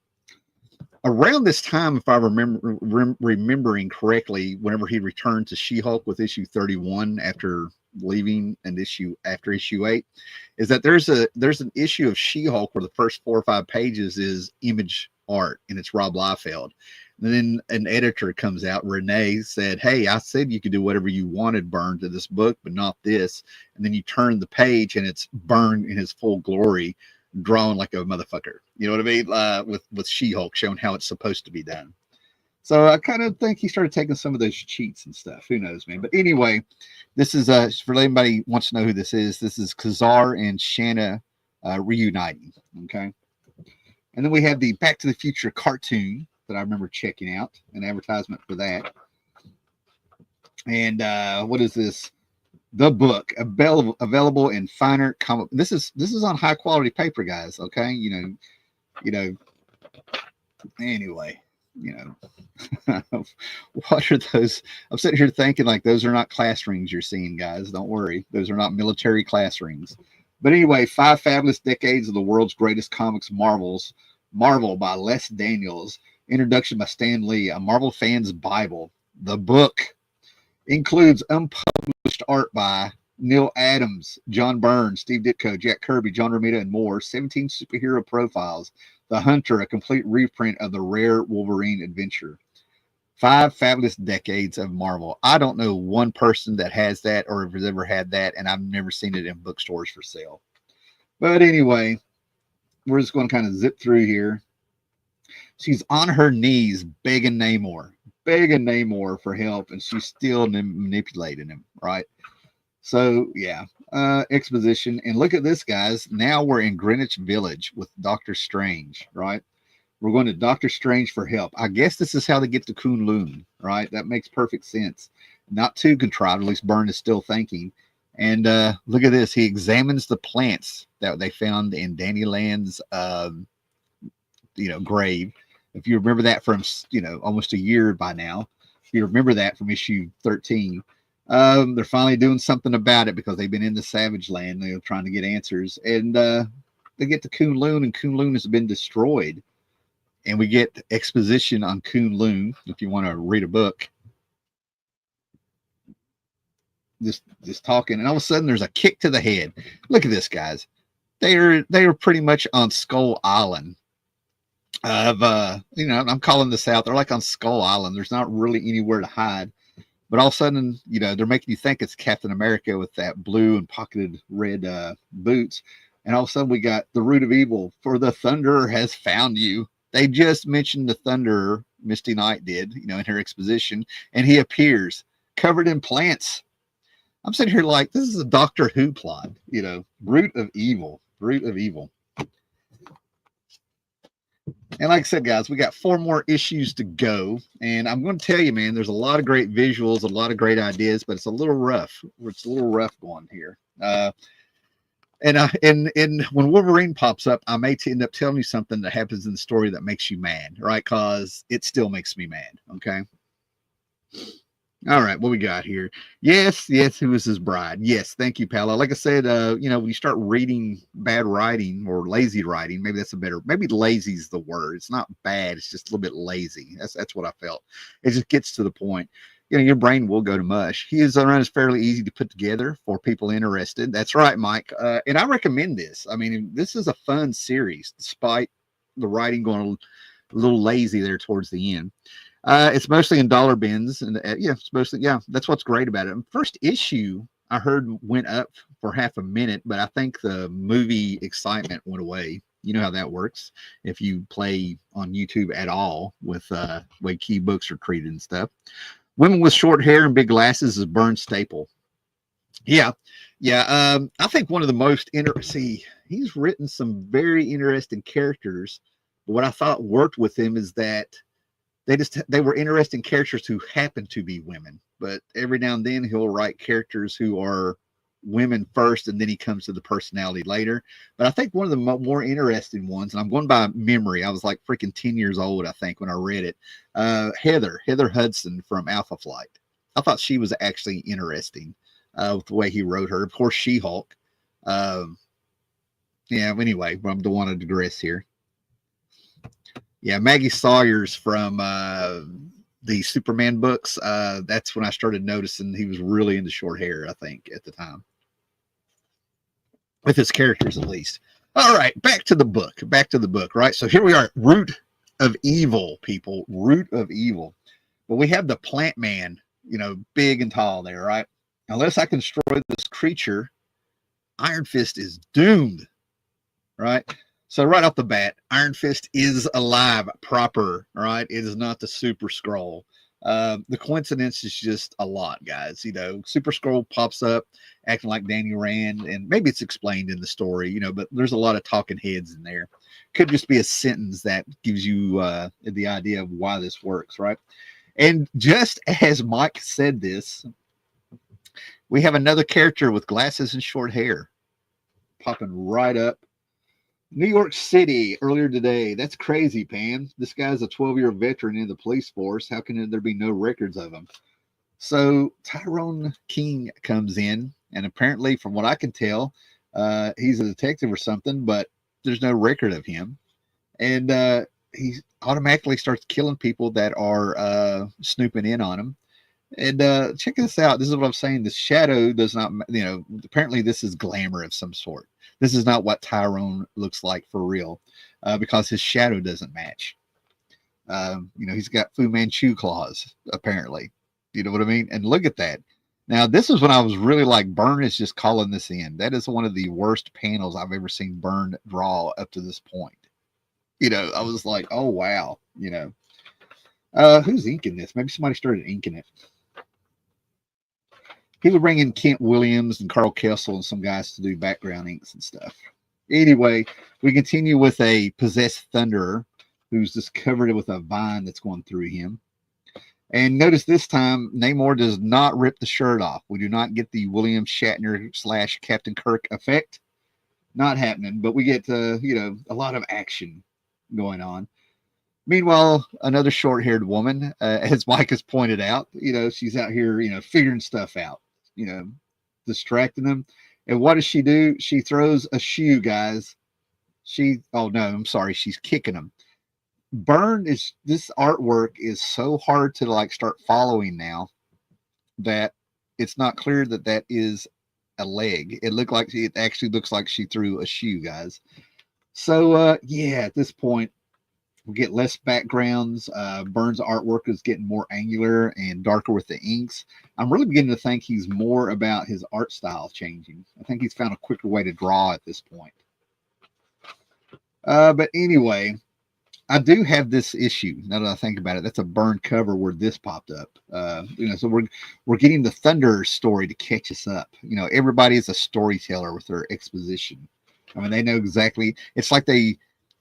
Around this time, if I remembering correctly, whenever he returned to She-Hulk with issue 31 after leaving and issue 8, is that there's an issue of She-Hulk where the first 4 or 5 pages is image art and it's Rob Liefeld. And then an editor comes out, Renee, said, "Hey, I said you could do whatever you wanted, Byrne, to this book, but not this." And then you turn the page and it's Byrne in his full glory, drawn like a motherfucker. You know what I mean? With She-Hulk showing how it's supposed to be done. So I kind of think he started taking some of those cheats and stuff. Who knows, man? But anyway, this is for anybody who wants to know who this is. This is Kazar and Shanna reuniting. Okay. And then we have the Back to the Future cartoon that I remember checking out, an advertisement for that. And what is this? The book available in finer comic. This is on high quality paper, guys. Okay, Anyway, what are those? I'm sitting here thinking like those are not class rings you're seeing, guys. Don't worry, those are not military class rings. But anyway, 5 fabulous decades of the world's greatest comics marvels. Marvel by Les Daniels. Introduction by Stan Lee. A Marvel fan's Bible. The book includes unpublished art by Neil Adams, John Byrne, Steve Ditko, Jack Kirby, John Romita, and more. 17 superhero profiles. The Hunter, a complete reprint of the rare Wolverine adventure. 5 fabulous decades of Marvel. I don't know one person that has that or has ever had that, and I've never seen it in bookstores for sale. But anyway, we're just going to kind of zip through here. She's on her knees begging Namor for help, and she's still manipulating him, right? So, yeah, exposition. And look at this, guys. Now we're in Greenwich Village with Doctor Strange, right? We're going to Doctor Strange for help. I guess this is how they get to Kunlun, right? That makes perfect sense. Not too contrived, at least Byrne is still thinking. And look at this. He examines the plants that they found in Danny Land's, grave. If you remember that from, almost a year by now, if you remember that from issue 13, they're finally doing something about it because they've been in the Savage Land, trying to get answers. And they get to Kunlun, and Kunlun has been destroyed. And we get exposition on Kunlun, if you want to read a book. Just talking, and all of a sudden there's a kick to the head. Look at this, guys. They are pretty much on Skull Island. I'm calling this out. They're like on Skull Island. There's not really anywhere to hide. But all of a sudden, they're making you think it's Captain America with that blue and pocketed red boots. And all of a sudden we got the root of evil. For the Thunderer has found you. They just mentioned the Thunderer, Misty Knight did, in her exposition. And he appears covered in plants. I'm sitting here like this is a Doctor Who plot, root of evil, root of evil. And like I said, guys, we got 4 more issues to go. And I'm going to tell you, man, there's a lot of great visuals, a lot of great ideas, but it's a little rough. It's a little rough going here. And when Wolverine pops up, I may end up telling you something that happens in the story that makes you mad, right? Because it still makes me mad. Okay. All right, what we got here? Yes, who is his bride? Yes, thank you, Paolo. Like I said, when you start reading bad writing or lazy writing, maybe that's maybe lazy is the word. It's not bad, it's just a little bit lazy. That's what I felt. It just gets to the point. Your brain will go to mush. His run is fairly easy to put together for people interested. That's right, Mike. And I recommend this. I mean, this is a fun series, despite the writing going a little lazy there towards the end. It's mostly in dollar bins, and it's mostly that's what's great about it. First issue I heard went up for half a minute, but I think the movie excitement went away. You know how that works if you play on YouTube at all with way key books are treated and stuff. Women with short hair and big glasses is Byrne staple. Yeah. I think one of the most he's written some very interesting characters. But what I thought worked with him is that they were interesting characters who happen to be women, but every now and then he'll write characters who are women first, and then he comes to the personality later. But I think one of the more interesting ones, and I'm going by memory, I was like freaking 10 years old, I think, when I read it. Heather Hudson from Alpha Flight. I thought she was actually interesting with the way he wrote her. Of course, She-Hulk. Anyway, I don't want to digress here. Yeah, Maggie Sawyer's from the Superman books. That's when I started noticing he was really into short hair, I think, at the time. With his characters, at least. All right, back to the book, right? So here we are, root of evil, people, root of evil. But we have the plant man, big and tall there, right? Unless I can destroy this creature, Iron Fist is doomed, right? So right off the bat, Iron Fist is alive proper, right? It is not the Super Skrull. The coincidence is just a lot, guys. Super Skrull pops up acting like Danny Rand, and maybe it's explained in the story, but there's a lot of talking heads in there. Could just be a sentence that gives you the idea of why this works, right? And just as Mike said this, we have another character with glasses and short hair popping right up. New York City earlier today. That's crazy, Pam. This guy's a 12-year veteran in the police force. How can there be no records of him? So Tyrone King comes in, and apparently, from what I can tell, he's a detective or something, but there's no record of him. And he automatically starts killing people that are snooping in on him. And check this out. This is what I'm saying. The shadow does not, apparently this is glamour of some sort. This is not what Tyrone looks like for real, because his shadow doesn't match. He's got Fu Manchu claws, apparently. You know what I mean? And look at that. Now, this is when I was really like, Byrne is just calling this in. That is one of the worst panels I've ever seen Byrne draw up to this point. I was like, oh, wow. Who's inking this? Maybe somebody started inking it. He would bring in Kent Williams and Carl Kessel and some guys to do background inks and stuff. Anyway, we continue with a possessed Thunderer who's just covered with a vine that's going through him. And notice this time, Namor does not rip the shirt off. We do not get the William Shatner / Captain Kirk effect. Not happening, but we get, a lot of action going on. Meanwhile, another short-haired woman, as Mike has pointed out, she's out here, figuring stuff out, distracting them. And what does she do? She throws a shoe, guys. She's kicking them. This artwork is so hard to start following now that it's not clear that is a leg. It actually looks like she threw a shoe, guys. So, at this point, we get less backgrounds. Byrne's artwork is getting more angular and darker with the inks. I'm really beginning to think he's more about his art style changing. I think he's found a quicker way to draw at this point. But anyway, I do have this issue now that I think about it. That's a Byrne cover where this popped up. So we're getting the Thunder story to catch us up. Everybody is a storyteller with their exposition. I mean, they know exactly. It's like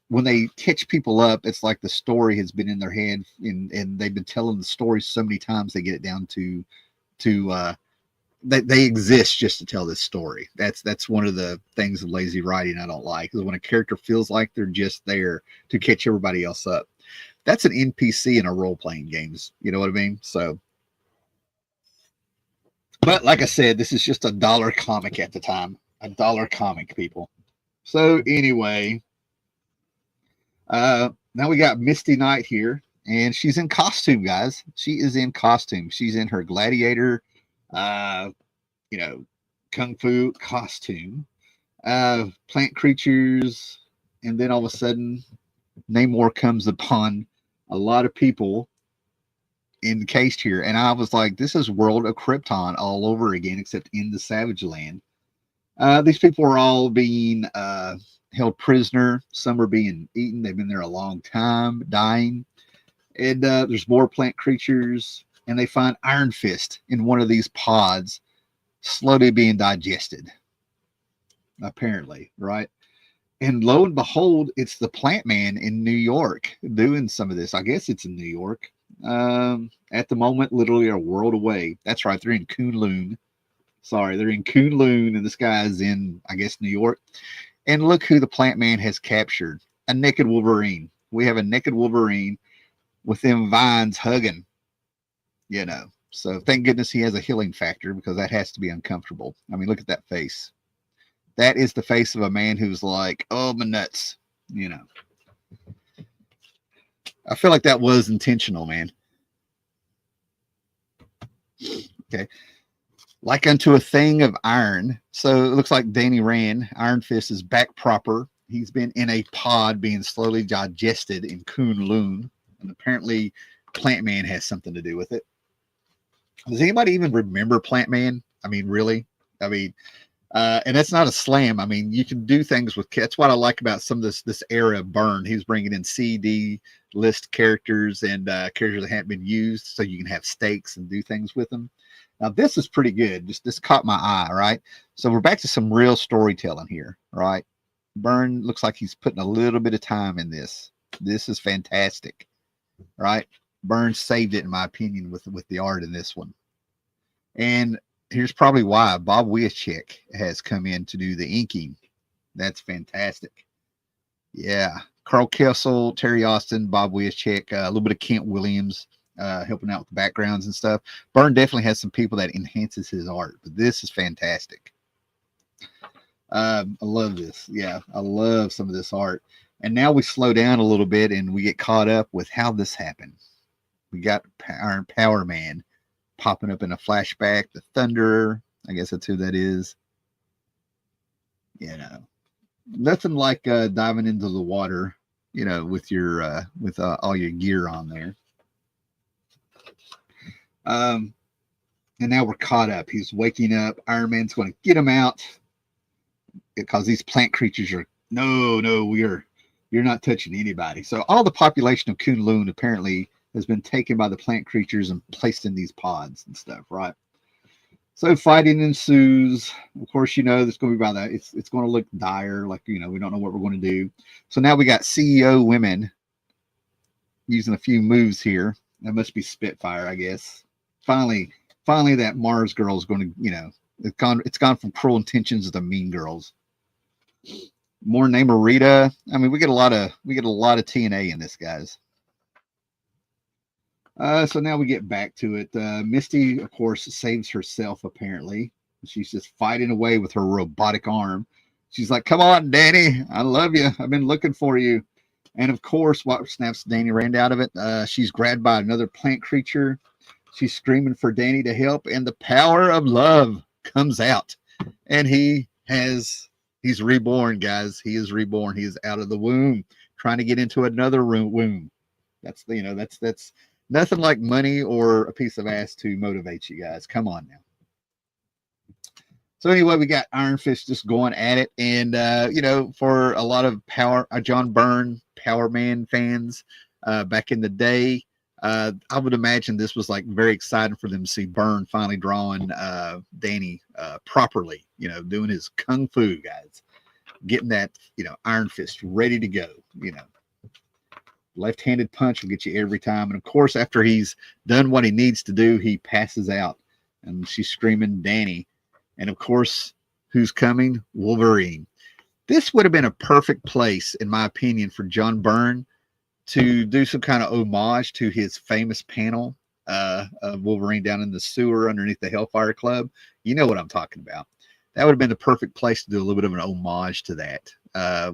when they catch people up, it's like the story has been in their head, and they've been telling the story so many times they get it down to they exist just to tell this story. That's one of the things of lazy writing I don't like, is when a character feels like they're just there to catch everybody else up. That's an NPC in a role-playing games. You know what I mean? So, but like I said, this is just a dollar comic at the time. A dollar comic, people. So anyway, now we got Misty Knight here, and she's in costume, guys. She is in costume. She's in her gladiator, kung fu costume, plant creatures, and then all of a sudden, Namor comes upon a lot of people encased here, and I was like, this is World of Krypton all over again, except in the Savage Land. These people are all being held prisoner. Some are being eaten. They've been there a long time, dying. And there's more plant creatures, and they find Iron Fist in one of these pods, slowly being digested, apparently, right? And lo and behold, it's the Plant Man in New York doing some of this. I guess it's in New York. At the moment, literally a world away. That's right, they're in Kunlun. Sorry, they're in Kunlun, and this guy is in, I guess, New York. And look who the Plant Man has captured. A naked Wolverine. We have a naked Wolverine with them vines hugging, So thank goodness he has a healing factor, because that has to be uncomfortable. I mean, look at that face. That is the face of a man who's like, oh, my nuts, I feel like that was intentional, man. Okay. Like unto a thing of iron. So it looks like Danny Rand, Iron Fist, is back proper. He's been in a pod being slowly digested in Kunlun. And apparently Plant Man has something to do with it. Does anybody even remember Plant Man? I mean, really? I mean, and that's not a slam. I mean, you can do things with. That's what I like about some of this era of Byrne. He's bringing in CD list characters and characters that haven't been used, so you can have stakes and do things with them. Now, this is pretty good. This caught my eye, right? So we're back to some real storytelling here, right? Byrne looks like he's putting a little bit of time in this. This is fantastic, right? Byrne saved it, in my opinion, with the art in this one. And here's probably why Bob Wiacek has come in to do the inking. That's fantastic. Yeah. Carl Kessel, Terry Austin, Bob Wiacek, a little bit of Kent Williams helping out with the backgrounds and stuff. Byrne definitely has some people that enhances his art, but this is fantastic. I love this. Yeah, I love some of this art. And now we slow down a little bit and we get caught up with how this happened. We got Iron Power Man popping up in a flashback. The Thunderer, I guess that's who that is. Nothing like diving into the water, with your all your gear on there. And now we're caught up. He's waking up. Iron Man's going to get him out, because these plant creatures are you're not touching anybody. So all the population of Kunlun apparently has been taken by the plant creatures and placed in these pods and stuff, right? So fighting ensues. Of course, there's going to be about that. It's going to look dire, like, we don't know what we're going to do. So now we got CEO women using a few moves here. That must be Spitfire, I guess. Finally, that Mars girl is going to, it's gone from Cruel Intentions to Mean Girls. More Namorita. I mean, we get a lot of TNA in this, guys. So now we get back to it. Misty, of course, saves herself, apparently. She's just fighting away with her robotic arm. She's like, come on, Danny. I love you. I've been looking for you. And, of course, what snaps Danny Rand out of it? She's grabbed by another plant creature. She's screaming for Danny to help. And the power of love comes out. And he's reborn, guys. He is reborn. He is out of the womb, trying to get into another womb. That's nothing like money or a piece of ass to motivate you guys. Come on now. So anyway, we got Iron Fist just going at it, and you know, for a lot of John Byrne Power Man fans back in the day, I would imagine this was like very exciting for them to see Byrne finally drawing Danny properly. You know, doing his kung fu, guys, getting that, you know, Iron Fist ready to go. You know, left-handed punch will get you every time, and of course, after he's done what he needs to do, he passes out, and she's screaming, "Danny!" And of course, who's coming? Wolverine. This would have been a perfect place, in my opinion, for John Byrne to do some kind of homage to his famous panel of Wolverine down in the sewer underneath the Hellfire Club. You know what I'm talking about. That would have been the perfect place to do a little bit of an homage to that,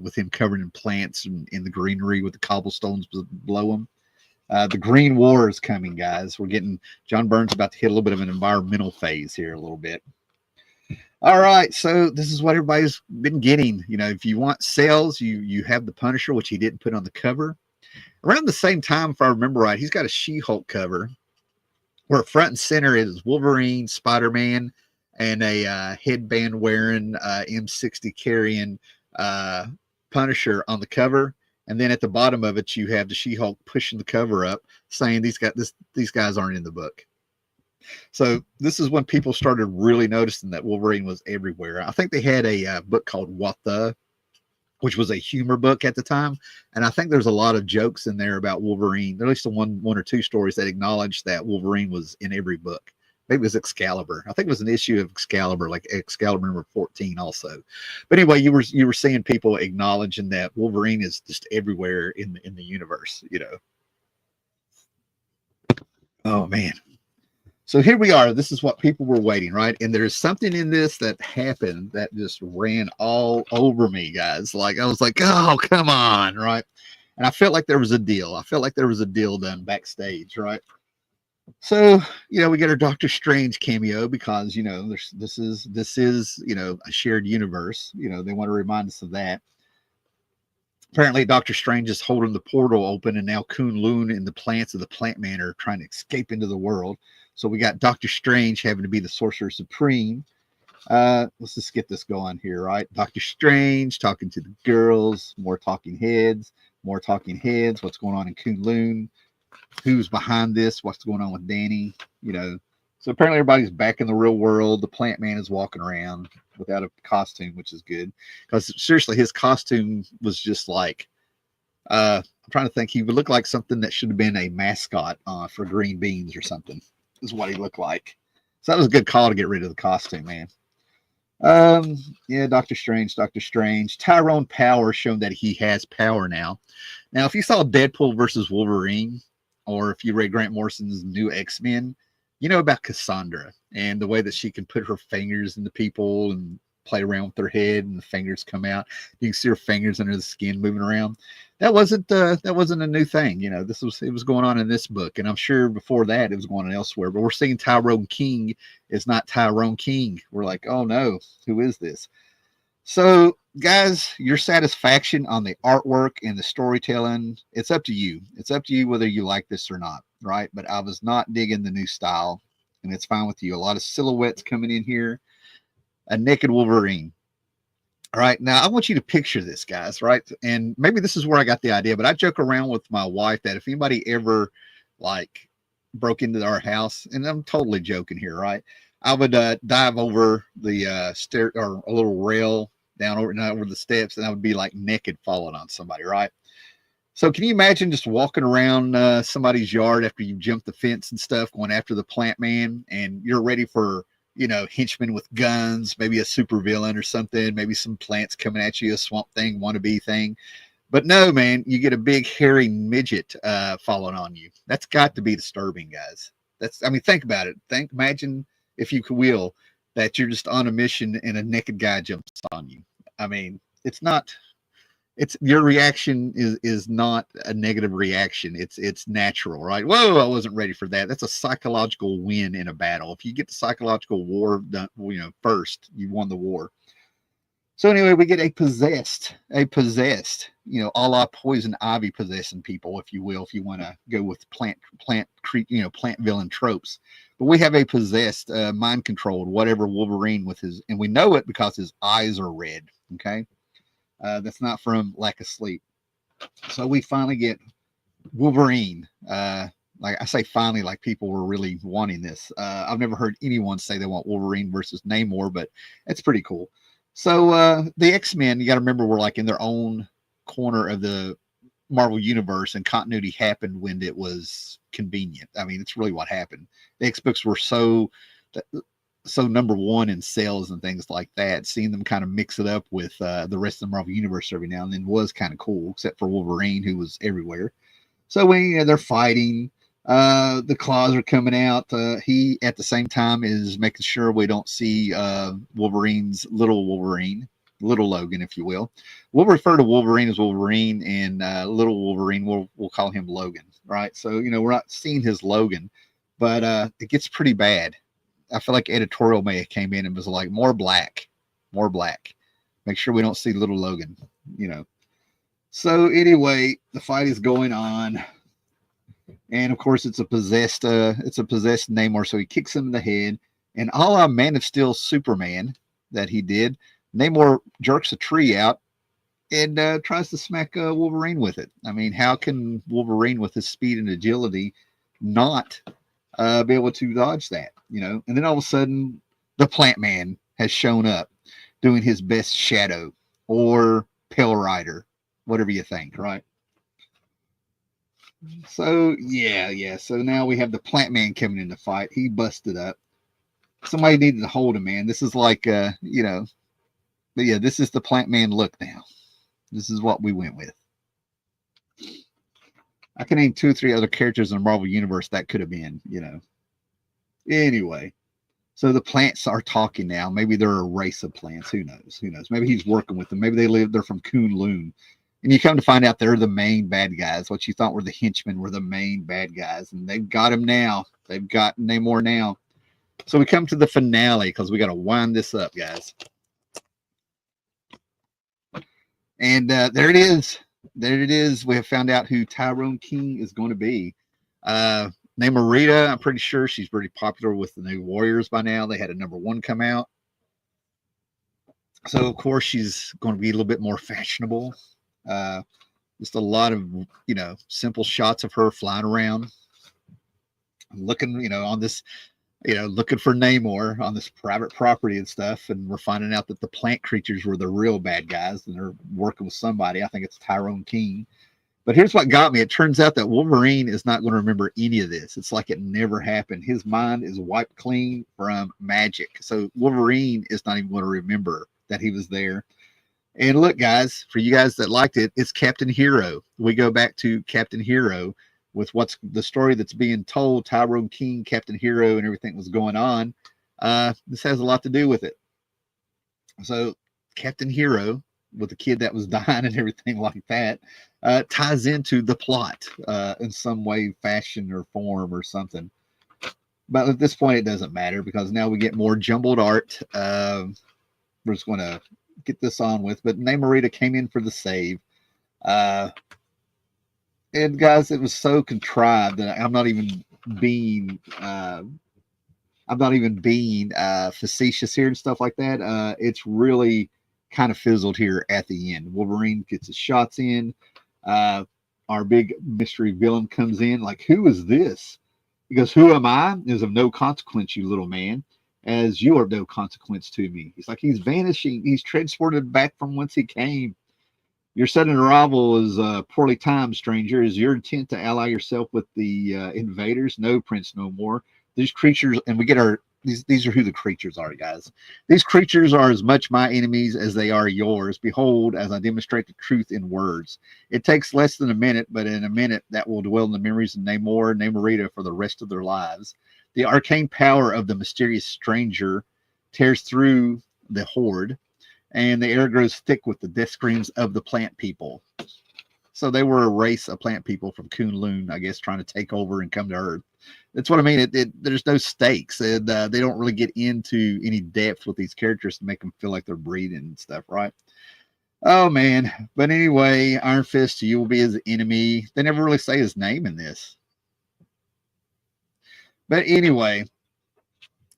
with him covered in plants and in the greenery with the cobblestones below him. The Green War is coming, guys. We're getting, John Byrne's about to hit a little bit of an environmental phase here a little bit. All right, so this is what everybody's been getting. You know, if you want sales, you have the Punisher, which he didn't put on the cover. Around the same time, if I remember right, he's got a She-Hulk cover where front and center is Wolverine, Spider-Man, and a headband wearing M60 carrying Punisher on the cover. And then at the bottom of it, you have the She-Hulk pushing the cover up, saying these guys aren't in the book. So this is when people started really noticing that Wolverine was everywhere. I think they had a book called What The, which was a humor book at the time. And I think there's a lot of jokes in there about Wolverine. There at least one or two stories that acknowledged that Wolverine was in every book. Maybe it was Excalibur. I think it was an issue of Excalibur, like Excalibur number 14 also. But anyway, you were seeing people acknowledging that Wolverine is just everywhere in the universe, you know. Oh, man. So here we are. This is what people were waiting, right? And there's something in this that happened that just ran all over me, guys. Like, I was like, oh, come on, right? And I felt like there was a deal. I felt like there was a deal done backstage, right? So, you know, we get our Doctor Strange cameo because, you know, this is, you know, a shared universe. You know, they want to remind us of that. Apparently, Doctor Strange is holding the portal open, and now Kunlun and the plants of the Plant Man are trying to escape into the world. So we got Doctor Strange having to be the Sorcerer Supreme. Let's just get this going here, right? Doctor Strange talking to the girls, more talking heads. What's going on in Kunlun? Who's behind this? What's going on with Danny? You know, so apparently everybody's back in the real world. The Plant Man is walking around without a costume, which is good. Because seriously, his costume was just like, I'm trying to think, he would look like something that should have been a mascot for green beans or something, is what he looked like. So that was a good call to get rid of the costume, man. Yeah, Doctor Strange. Tyrone Power shown that he has power now. Now, if you saw Deadpool versus Wolverine, or if you read Grant Morrison's New X-Men, you know about Cassandra and the way that she can put her fingers into people and play around with her head, and the fingers come out. You can see her fingers under the skin moving around. That wasn't a new thing. You know, it was going on in this book, and I'm sure before that it was going on elsewhere. But we're seeing Tyrone King is not Tyrone King. We're like, oh no, who is this? So, guys, your satisfaction on the artwork and the storytelling, it's up to you. It's up to you whether you like this or not, right? But I was not digging the new style, and it's fine with you. A lot of silhouettes coming in here. A naked Wolverine. All right, now I want you to picture this, guys, right? And maybe this is where I got the idea, but I joke around with my wife that if anybody ever, like, broke into our house, and I'm totally joking here, right? I would dive over the stair or a little rail down over the steps, and I would be like naked falling on somebody, right? So can you imagine just walking around somebody's yard after you jump the fence and stuff, going after the Plant Man, and you're ready for, you know, henchmen with guns, maybe a super villain or something, maybe some plants coming at you, a Swamp Thing wannabe thing. But no, man, you get a big hairy midget falling on you. That's got to be disturbing, guys. I mean, think about it. Imagine, if you will, that you're just on a mission and a naked guy jumps on you. I mean, your reaction is not a negative reaction. It's natural, right? Whoa, I wasn't ready for that. That's a psychological win in a battle. If you get the psychological war done, you know, first, you won the war. So anyway, we get a possessed, a la poison ivy possessing people, if you will, if you want to go with plant villain tropes. But we have a possessed, mind controlled, whatever Wolverine with his, and we know it because his eyes are red. Okay, that's not from lack of sleep. So we finally get Wolverine. Like I say, finally, like people were really wanting this. I've never heard anyone say they want Wolverine versus Namor, but it's pretty cool. So the X-Men, you got to remember, were like in their own corner of the Marvel universe, and continuity happened when it was convenient. I mean, it's really what happened. The X-Books were so number one in sales and things like that. Seeing them kind of mix it up with the rest of the Marvel universe every now and then was kind of cool, except for Wolverine, who was everywhere. So when they're fighting, the claws are coming out. He, at the same time, is making sure we don't see Wolverine's little Logan, if you will. We'll refer to Wolverine as Wolverine, and little Wolverine, we'll call him Logan, right? So, we're not seeing his Logan, but it gets pretty bad. I feel like editorial may have came in and was like, more black. Make sure we don't see little Logan, So anyway, the fight is going on. And of course, it's a possessed Namor, so he kicks him in the head. And a la Man of Steel Superman that he did, Namor jerks a tree out and tries to smack Wolverine with it. I mean, how can Wolverine, with his speed and agility, not be able to dodge that? And then all of a sudden, the Plant Man has shown up, doing his best Shadow or Pale Rider, whatever you think, right? So yeah. So now we have the Plant Man coming in the fight. He busted up. Somebody needed to hold him, man. This is like but yeah, this is the Plant Man look now. This is what we went with. I can name 2 or 3 other characters in the Marvel universe that could have been, Anyway, so the plants are talking now. Maybe they're a race of plants. Who knows? Maybe he's working with them. Maybe they're from Kunlun. And you come to find out they're the main bad guys. What you thought were the henchmen were the main bad guys. And they've got him now. They've got Namor now. So we come to the finale because we got to wind this up, guys. And there it is. We have found out who Tyrone King is going to be. Namorita, I'm pretty sure she's pretty popular with the New Warriors by now. They had a #1 come out. So, of course, she's going to be a little bit more fashionable. Just a lot of, simple shots of her flying around, looking, on this, looking for Namor on this private property and stuff. And we're finding out that the plant creatures were the real bad guys, and they're working with somebody. I think it's Tyrone King. But here's what got me. It turns out that Wolverine is not going to remember any of this. It's like it never happened. His mind is wiped clean from magic. So Wolverine is not even going to remember that he was there. And look, guys, for you guys that liked it, it's Captain Hero. We go back to Captain Hero with what's the story that's being told, Tyrone King, Captain Hero, and everything that was going on. This has a lot to do with it. So Captain Hero, with the kid that was dying and everything like that, ties into the plot in some way, fashion, or form or something. But at this point, it doesn't matter because now we get more jumbled art. We're just going to get this on with. But Namorita came in for the save. And guys, it was so contrived that I'm not even being facetious here and stuff like that. It's really kind of fizzled here at the end. Wolverine gets his shots in. Our big mystery villain comes in. Like, who is this? He goes, who am I? Is of no consequence, you little man, as you are of no consequence to me. He's like, he's vanishing. He's transported back from whence he came. Your sudden arrival is poorly timed, stranger. Is your intent to ally yourself with the invaders? No, Prince, no more. These creatures, and we get our, these are who the creatures are, guys. These creatures are as much my enemies as they are yours. Behold, as I demonstrate the truth in words. It takes less than a minute, but in a minute that will dwell in the memories of Namor and Namorita for the rest of their lives. The arcane power of the mysterious stranger tears through the horde, and the air grows thick with the death screams of the plant people. So they were a race of plant people from Kunlun, I guess, trying to take over and come to Earth. That's what I mean. There's no stakes, and they don't really get into any depth with these characters to make them feel like they're breathing and stuff, right? Oh man. But anyway, Iron Fist, you will be his enemy. They never really say his name in this. But anyway,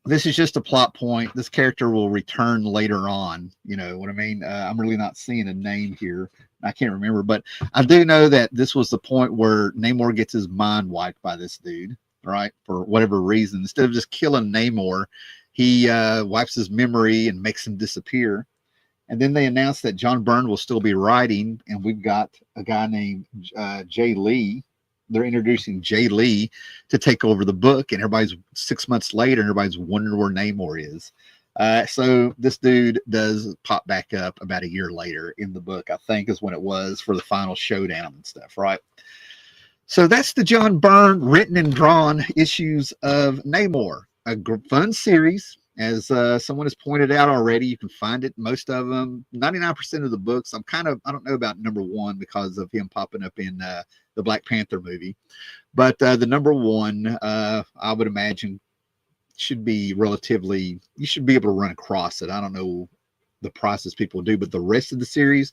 this is just a plot point. This character will return later on. You know what I mean? I'm really not seeing a name here. I can't remember, but I do know that this was the point where Namor gets his mind wiped by this dude, right? For whatever reason. Instead of just killing Namor, he wipes his memory and makes him disappear. And then they announced that John Byrne will still be writing, and we've got a guy named Jay Lee. They're introducing Jay Lee to take over the book, and everybody's 6 months later, and everybody's wondering where Namor is. So this dude does pop back up about a year later in the book, I think is when it was for the final showdown and stuff, right? So that's the John Byrne written and drawn issues of Namor, a fun series. As someone has pointed out already, you can find it, most of them, 99% of the books. I don't know about number 1 because of him popping up in the Black Panther movie. But the number 1, I would imagine, should be relatively, you should be able to run across it. I don't know the prices people do, but the rest of the series,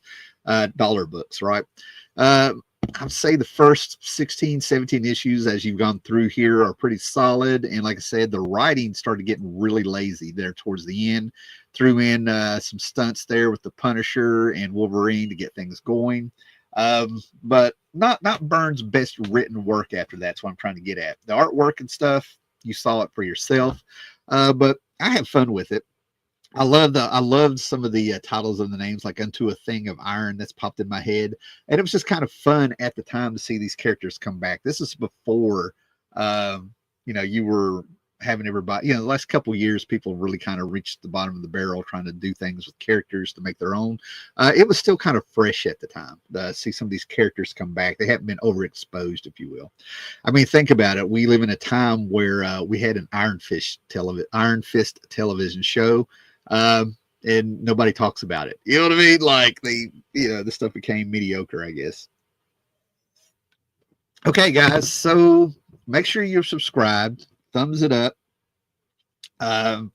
dollar books, right? I'd say the first 16, 17 issues as you've gone through here are pretty solid. And like I said, the writing started getting really lazy there towards the end. Threw in some stunts there with the Punisher and Wolverine to get things going. But not Byrne's best written work after that. That's what I'm trying to get at. The artwork and stuff, you saw it for yourself. But I have fun with it. I loved some of the titles of the names, like Unto a Thing of Iron, that's popped in my head. And it was just kind of fun at the time to see these characters come back. This is before, you were having everybody, the last couple of years, people really kind of reached the bottom of the barrel trying to do things with characters to make their own. It was still kind of fresh at the time to see some of these characters come back. They haven't been overexposed, if you will. I mean, think about it. We live in a time where we had an Iron Fist television show. And nobody talks about it. You know what I mean? Like the stuff became mediocre, I guess. Okay, guys. So make sure you're subscribed. Thumbs it up. And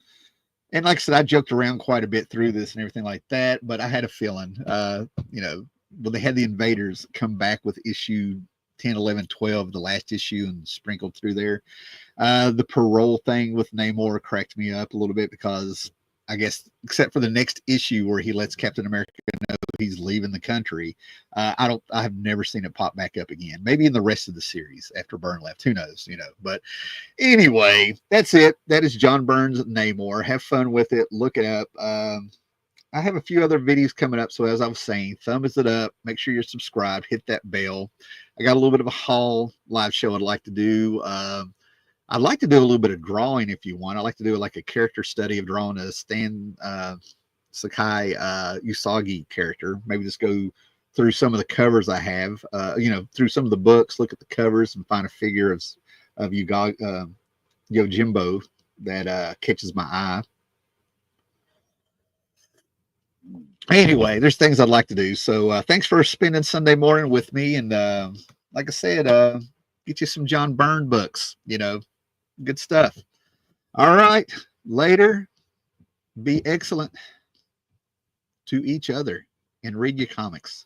like I said, I joked around quite a bit through this and everything like that, but I had a feeling, when they had the Invaders come back with issue 10, 11, 12, the last issue, and sprinkled through there. The parole thing with Namor cracked me up a little bit because I guess, except for the next issue where he lets Captain America know he's leaving the country, I have never seen it pop back up again. Maybe in the rest of the series after Byrne left, who knows, But anyway, that's it. That is John Byrne's Namor. Have fun with it. Look it up. I have a few other videos coming up. So as I was saying, thumbs it up. Make sure you're subscribed. Hit that bell. I got a little bit of a haul live show I'd like to do. I'd like to do a little bit of drawing if you want. I like to do like a character study of drawing a Stan Sakai Usagi character. Maybe just go through some of the covers I have, through some of the books, look at the covers and find a figure of Yojimbo that catches my eye. Anyway, there's things I'd like to do. So thanks for spending Sunday morning with me. And like I said, get you some John Byrne books, good stuff. All right. Later. Be excellent to each other and read your comics.